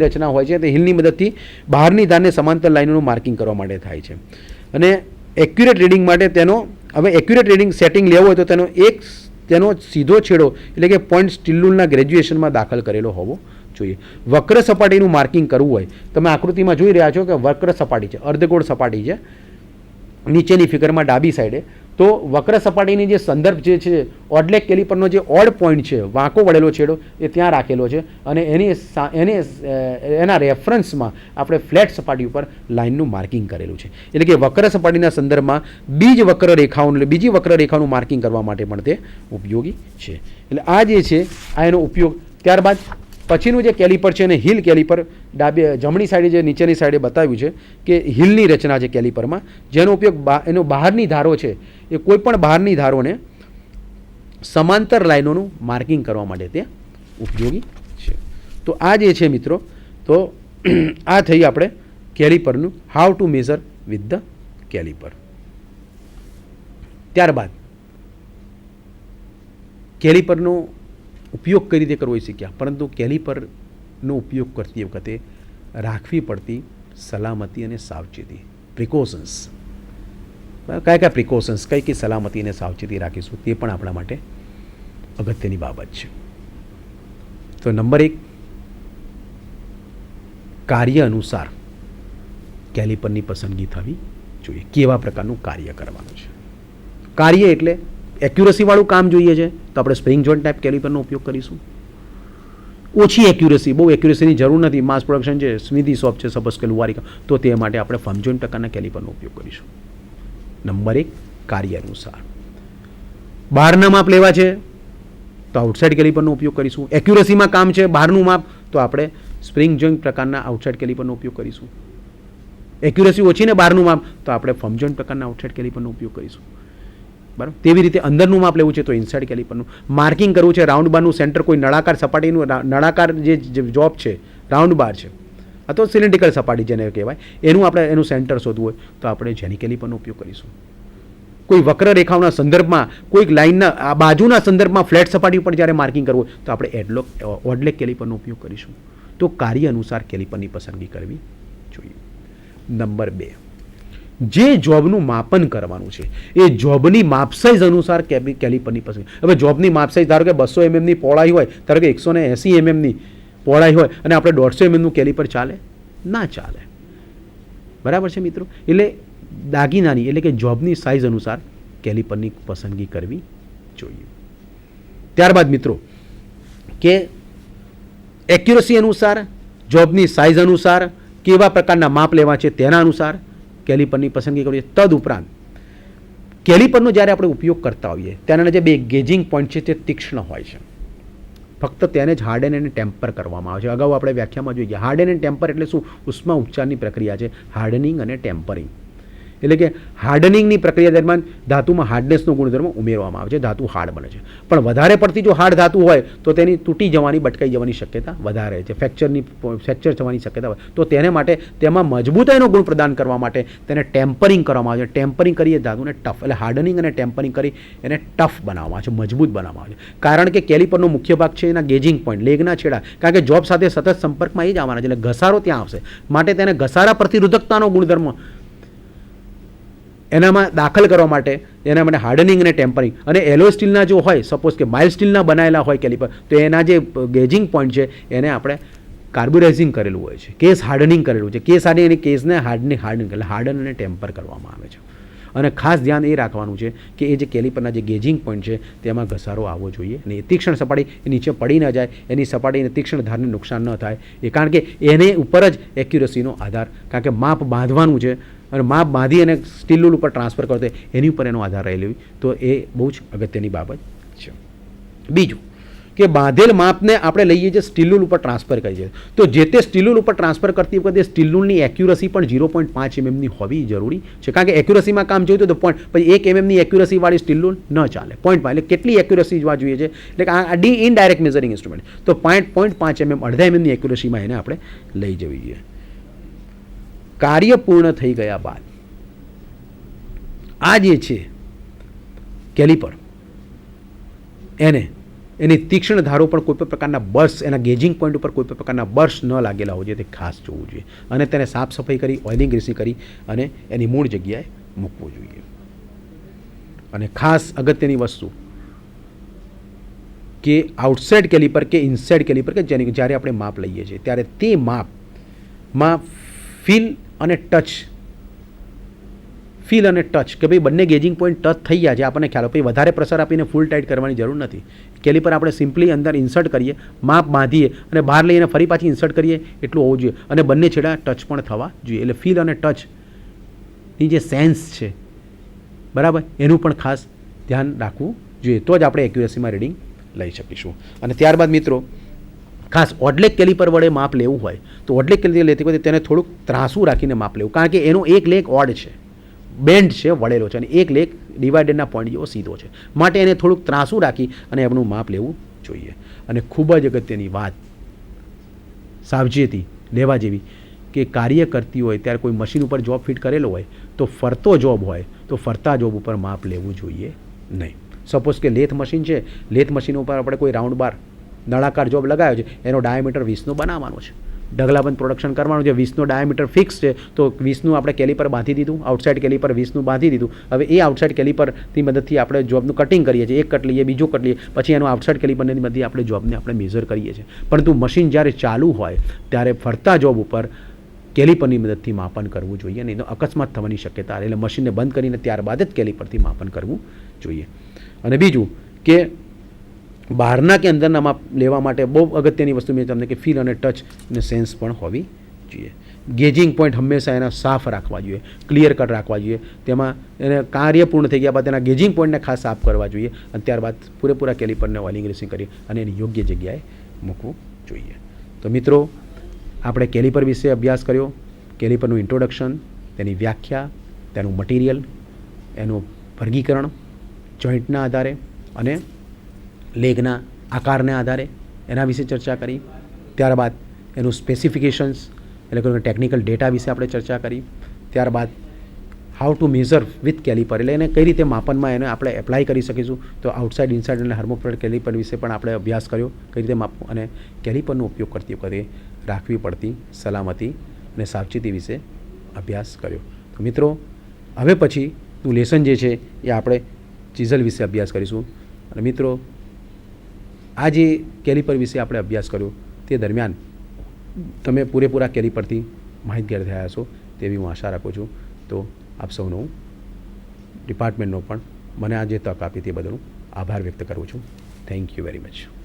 રચના હોય છે તે હિલની મદદથી બહારની ધારને સમાંતર લાઇનોનું માર્કિંગ કરવા માટે થાય છે અને એક્યુરેટ રીડિંગ માટે એક્યુરેટ રીડિંગ સેટિંગ લેવું હોય તો તેનો સીધો છેડો એટલે કે પોઈન્ટ સ્ટીલ ગ્રેજ્યુએશનમાં દાખલ કરેલો હોવો જોઈએ. વક્ર સપાટીનું માર્કિંગ કરવું હોય તમે આકૃતિમાં જોઈ રહ્યા છો કે વક્ર સપાટી છે અર્ધગોળ સપાટી છે નીચેની ફિગરમાં ડાબી સાઈડે. તો વક્ર સપાટીની જે સંદર્ભ જે છે ઓડલેક કેલિપરનો જે ઓડ પોઈન્ટ છે વાંકો વળેલો છેડો એ ત્યાં રાખેલો છે અને એના રેફરન્સમાં આપણે ફ્લેટ સપાટી ઉપર લાઇનનું માર્કિંગ કરેલું છે. એટલે કે વક્ર સપાટીના સંદર્ભમાં બીજી વક્ર રેખાનું માર્કિંગ કરવા માટે પણ તે ઉપયોગી છે. એટલે આ જે છે આ એનો ઉપયોગ. ત્યારબાદ પછીનું જે કેલિપર છે એને હિલ કેલિપર જમણી સાઈડે જે નીચેની સાઈડે બતાવ્યું છે કે હિલની રચના છે કેલિપરમાં જેનો ઉપયોગ એનો બહારની ધારો છે એ કોઈ પણ બહારની ધારોને સમાંતર લાઇનોનું માર્કિંગ કરવા માટે તે ઉપયોગી છે. તો આ જે છે મિત્રો તો આ થઈ આપણે કેલિપરનું how to measure with the caliper. ત્યારબાદ કેલિપરનો ઉપયોગ કઈ રીતે કરવો એ શીખ્યા પરંતુ કેલિપરનો ઉપયોગ કરતી વખતે રાખવી પડતી સલામતી અને સાવચેતી પ્રિકોશન્સ કયા પ્રિકોશન્સ કઈ સલામતી અને સાવચેતી રાખીશું તે પણ આપણા માટે અગત્યની બાબત છે. તો નંબર 1 કાર્ય અનુસાર કેલિપરની પસંદગી થવી જોઈએ. કેવા પ્રકારનું કાર્ય કરવાનું છે. કાર્ય એટલે એક્યુરસીવાળું કામ જોઈએ છે તો આપણે સ્પ્રિંગ જોઈન્ટ ટાઈપ કેલિપરનો ઉપયોગ કરીશું. ઓછી એક્યુરસી બહુ એક્યુરસીની જરૂર નથી માસ પ્રોડક્શન છે સ્મિધી શોપ છે સપોઝ કે લુવારી તો તે માટે આપણે ફર્મ જોઈન્ટ પ્રકારના કેલિપરનો ઉપયોગ કરીશું. નંબર 1 કાર્ય અનુસાર. બહારના માપ લેવા છે તો આઉટસાઇડ કેલિપરનો ઉપયોગ કરીશું. એક્યુરસીમાં કામ છે બહારનું માપ તો આપણે સ્પ્રિંગ જોઈન્ટ પ્રકારના આઉટસાઇડ કેલિપરનો ઉપયોગ કરીશું. એક્યુરસી ઓછી ને બહારનું માપ તો આપણે ફર્મ જોઈન્ટ પ્રકારના આઉટસાઇડ કેલિપરનો ઉપયોગ કરીશું. બરાબર. તેવી રીતે અંદરનું માપ લેવું છે તો ઇનસાઇડ કેલિપરનું. માર્કિંગ કરવું છે રાઉન્ડ બારનું સેન્ટર કોઈ નળાકાર સપાટીનું નળાકાર જે જોબ છે રાઉન્ડ બાર છે અથવા સિલિન્ડ્રિકલ સપાટી જેને કહેવાય એનું સેન્ટર શોધવું હોય તો આપણે જેની કેલિપરનો ઉપયોગ કરીશું. કોઈ વક્ર રેખાઓના સંદર્ભમાં કોઈક લાઇનના બાજુના સંદર્ભમાં ફ્લેટ સપાટી ઉપર જ્યારે માર્કિંગ કરવું હોય તો આપણે ઓડલેક કેલિપરનો ઉપયોગ કરીશું. તો કાર્ય અનુસાર કેલિપરની પસંદગી કરવી જોઈએ. નંબર 2 જે જોબનું માપન કરવાનું છે એ જોબની માપ સાઇઝ અનુસાર કેલિપરની પસંદગી. હવે જોબની માપ સાઇઝ ધારો કે 200 mm ની પહોળાઈ હોય ધારો કે 180 mm ની પહોળાઈ હોય અને આપણે 150 mm નું કેલિપર ચાલે ના ચાલે. બરાબર છે મિત્રો. એટલે દાગીનાની એટલે કે જોબની સાઇઝ અનુસાર કેલિપરની પસંદગી કરવી જોઈએ. ત્યારબાદ મિત્રો કે એક્યુરસી અનુસાર, જોબની સાઇઝ અનુસાર, કેવા પ્રકારના માપ લેવા છે તેના અનુસાર કેલિપરની પસંદગી કરવી છે. તદુપરાંત કેલિપરનો જ્યારે આપણે ઉપયોગ કરતા હોઈએ ત્યાંના જે બે ગેજિંગ પોઈન્ટ છે તે તીક્ષ્ણ હોય છે. ફક્ત તેને જ હાર્ડન અને ટેમ્પર કરવામાં આવે છે. અગાઉ આપણે વ્યાખ્યામાં જોઈએ હાર્ડન અને ટેમ્પર એટલે શું? ઉષ્મા ઉપચારની પ્રક્રિયા છે હાર્ડનિંગ અને ટેમ્પરિંગ. એટલે કે હાર્ડનિંગની પ્રક્રિયા દરમિયાન ધાતુમાં હાર્ડનેસનો ગુણધર્મ ઉમેરવામાં આવે છે, ધાતુ હાર્ડ બને છે. પણ વધારે પડતી જો હાર્ડ ધાતુ હોય તો તેની તૂટી જવાની, બટકાઈ જવાની શક્યતા વધારે છે, ફ્રેક્ચર થવાની શક્યતા હોય. તો તેને માટે તેમાં મજબૂતાઈનો ગુણ પ્રદાન કરવા માટે તેને ટેમ્પરિંગ કરવામાં આવે છે. ટેમ્પરિંગ કરીએ ધાતુને ટફ, એટલે હાર્ડનિંગ અને ટેમ્પરિંગ કરી એને ટફ બનાવવામાં આવે છે, મજબૂત બનાવવામાં આવે છે. કારણ કે કેલિપરનો મુખ્ય ભાગ છે એના ગેજિંગ પોઈન્ટ, લેગના છેડા, કારણ કે જોબ સાથે સતત સંપર્કમાં એ જ આવવાના છે, એટલે ઘસારો ત્યાં આવશે. માટે તેને ઘસારા પ્રતિરોધકતાનો ગુણધર્મ એનામાં દાખલ કરવા માટે એના માટે હાર્ડનિંગ અને ટેમ્પરિંગ. અને એલોય સ્ટીલના જો હોય, સપોઝ કે માઇલ્ડ સ્ટીલના બનાવેલા હોય કેલિપર, તો એના જે ગેજિંગ પોઈન્ટ છે એને આપણે કાર્બોરાઇઝિંગ કરેલું હોય છે, કેસ હાર્ડનિંગ કરેલું છે. કેસ હાર્ડનિંગ અને કેસને હાર્ડનિંગ એટલે હાર્ડન અને ટેમ્પર કરવામાં આવે છે. અને ખાસ ધ્યાન એ રાખવાનું છે કે એ જે કેલિપરના જે ગેજિંગ પોઈન્ટ છે તેમાં ઘસારો આવવો જોઈએ અને તીક્ષ્ણ સપાટી એ નીચે પડી ન જાય, એની સપાટીને તીક્ષ્ણ ધારને નુકસાન ન થાય. એ કારણ કે એને ઉપર જ એક્યુરસીનો આધાર, કારણ કે માપ બાંધવાનું છે અને માપ બાંધી અને સ્ટીલ રૂલ ઉપર ટ્રાન્સફર કરતો એની ઉપર એનો આધાર રહેલો, તો એ બહુ જ અગત્યની બાબત છે. બીજું કે બાંધેલ માપને આપણે લઈએ છીએ સ્ટીલ રૂલ ઉપર ટ્રાન્સફર કરીએ છીએ, તો જે તે સ્ટીલ રૂલ ઉપર ટ્રાન્સફર કરતી વખતે સ્ટીલ રૂલની એક્યુરસી પણ 0.5 mmની હોવી જરૂરી છે. કારણ કે એક્યુરસીમાં કામ જોયું તો પોઈન્ટ, પછી 1 mmની એક્યુરસીવાળી સ્ટીલ રૂલ ન ચાલે. 0.5 એટલે કેટલી એક્યુરસી જોવા જોઈએ છે, એટલે કે આ ઇનડાયરેક્ટ મેઝરિંગ ઇન્સ્ટ્રુમેન્ટ, તો 0.5 mm, અડધા mmની એક્યુરસીમાં એને આપણે લઈ જવી જોઈએ. કાર્ય પૂર્ણ થઈ ગયા બાદ આ જે છે કેલિપર, એની તીક્ષ્ણ ધારો પણ કોઈ પણ પ્રકારના બર્સ, એના ગેજિંગ પોઈન્ટ ઉપર કોઈ પણ પ્રકારના બર્સ ન લાગેલા હોય તે ખાસ જોવું જોઈએ. અને તેને સાફ સફાઈ કરી, ઓઇલિંગ ગ્રીસિંગ કરી અને એની મૂળ જગ્યાએ મૂકવું જોઈએ. અને ખાસ અગત્યની વસ્તુ કે આઉટસાઇડ કેલિપર કે ઇનસાઇડ કેલિપર કે જેની જ્યારે આપણે માપ લઈએ છીએ ત્યારે તે માપમાં ફીલ અને ટચ કે ભાઈ બંને ગેજિંગ પોઈન્ટ ટચ થઈ ગયા છે આપણને ખ્યાલ, પછી વધારે પ્રેશર આપીને ફૂલ ટાઈટ કરવાની જરૂર નથી. કેલિપર આપણે સિમ્પલી અંદર ઇન્સર્ટ કરીએ, માપ બાંધીએ અને બહાર લઈને ફરી પાછી ઇન્સર્ટ કરીએ એટલું હોવું જોઈએ. અને બંને છેડા ટચ પણ થવા જોઈએ. એટલે ફીલ અને ટચની જે સેન્સ છે, બરાબર, એનું પણ ખાસ ધ્યાન રાખવું જોઈએ, તો જ આપણે એક્યુરેસીમાં રીડિંગ લઈ શકીશું. અને ત્યારબાદ મિત્રો ખાસ ઓડલેક કેલિપર વડે માપ લેવું હોય તો ઓડલેક કેલિપર લેતી વખતે તેને થોડુંક ત્રાસું રાખીને માપ લેવું, કારણ કે એનો એક લેગ ઓડ છે, બેન્ડ છે, વળેલો છે, અને એક લેગ ડિવાઇડરના પોઈન્ટ જેવો સીધો છે. માટે એને થોડુંક ત્રાસું રાખી અને એમનું માપ લેવું જોઈએ. અને ખૂબ જ અગત્યની વાત, સાવચેતી લેવા જેવી, કે કાર્ય કરતી હોય ત્યારે કોઈ મશીન ઉપર જોબ ફિટ કરેલો હોય તો ફરતો જોબ હોય તો ફરતા જોબ ઉપર માપ લેવું જોઈએ નહીં. સપોઝ કે લેથ મશીન છે, લેથ મશીન ઉપર આપણે કોઈ રાઉન્ડ બાર નળાકાર જોબ લગાવ્યો છે, એનો ડાયામીટર 20નો બનાવવાનો છે, ઢગલાબંધ પ્રોડક્શન કરવાનું છે, 20નો ડાયામીટર ફિક્સ છે, તો 20નું આપણે કેલિપર બાંધી દીધું, આઉટસાઇડ કેલિપર 20નું બાંધી દીધું. હવે એ આઉટસાઇડ કેલિપરની મદદથી આપણે જોબનું કટિંગ કરીએ છીએ, એક કટ લઈએ, બીજું કટ લઈએ, પછી એનું આઉટસાઇડ કેલિપરની મદદથી આપણે જોબને આપણે મેઝર કરીએ છીએ. પરંતુ મશીન જ્યારે ચાલુ હોય ત્યારે ફરતા જોબ ઉપર કેલિપરની મદદથી માપન કરવું જોઈએ, નહીં તો અકસ્માત થવાની શક્યતા રહે. એટલે મશીનને બંધ કરીને ત્યારબાદ જ કેલિપરથી માપન કરવું જોઈએ. અને બીજું કે બહારના કે અંદરના માપ લેવા માટે બહુ અગત્યની વસ્તુ મેં તમને કે ફીલ અને ટચ અને સેન્સ પણ હોવી જોઈએ. ગેજિંગ પોઈન્ટ હંમેશા એના સાફ રાખવા જોઈએ, ક્લિયર કટ રાખવા જોઈએ. તેમાં એને કાર્ય પૂર્ણ થઈ ગયા બાદ એના ગેજિંગ પોઈન્ટને ખાસ સાફ કરવા જોઈએ અને ત્યારબાદ પૂરેપૂરા કેલિપરને ઓઇલિંગ ગ્રીસિંગ કરી અને એની યોગ્ય જગ્યાએ મૂકવું જોઈએ. તો મિત્રો, આપણે કેલિપર વિશે અભ્યાસ કર્યો. કેલિપરનું ઇન્ટ્રોડક્શન, તેની વ્યાખ્યા, તેનું મટીરિયલ, એનું વર્ગીકરણ જોઈન્ટના આધારે અને લેગના આકારને આધારે એના વિશે ચર્ચા કરી. ત્યારબાદ એનું સ્પેસિફિકેશન્સ એટલે કે ટેકનિકલ ડેટા વિશે આપણે ચર્ચા કરી. ત્યારબાદ how to measure with caliper, એટલે એને કઈ રીતે માપનમાં એને આપણે એપ્લાય કરી શકીશું. તો આઉટસાઇડ, ઇનસાઇડ અને થર્મોફ્લોર કેલિપર વિશે પણ આપણે અભ્યાસ કર્યો, કઈ રીતે માપવું અને કેલિપરનો ઉપયોગ કરતી વખતે રાખવી પડતી સલામતી અને સાવચેતી વિશે અભ્યાસ કર્યો. તો મિત્રો, હવે પછીનું લેસન જે છે એ આપણે ચીઝલ વિશે અભ્યાસ કરીશું. અને મિત્રો, આ જે કેલિપર વિશે આપણે અભ્યાસ કર્યો તે દરમિયાન તમે પૂરેપૂરા કેલિપરથી માહિતગાર થયા હશો તેવી હું આશા રાખું છું. તો આપ સૌનો ડિપાર્ટમેન્ટનો પણ મને આ જે તક આપી તે બદલ હું આભાર વ્યક્ત કરું છું. Thank you very much.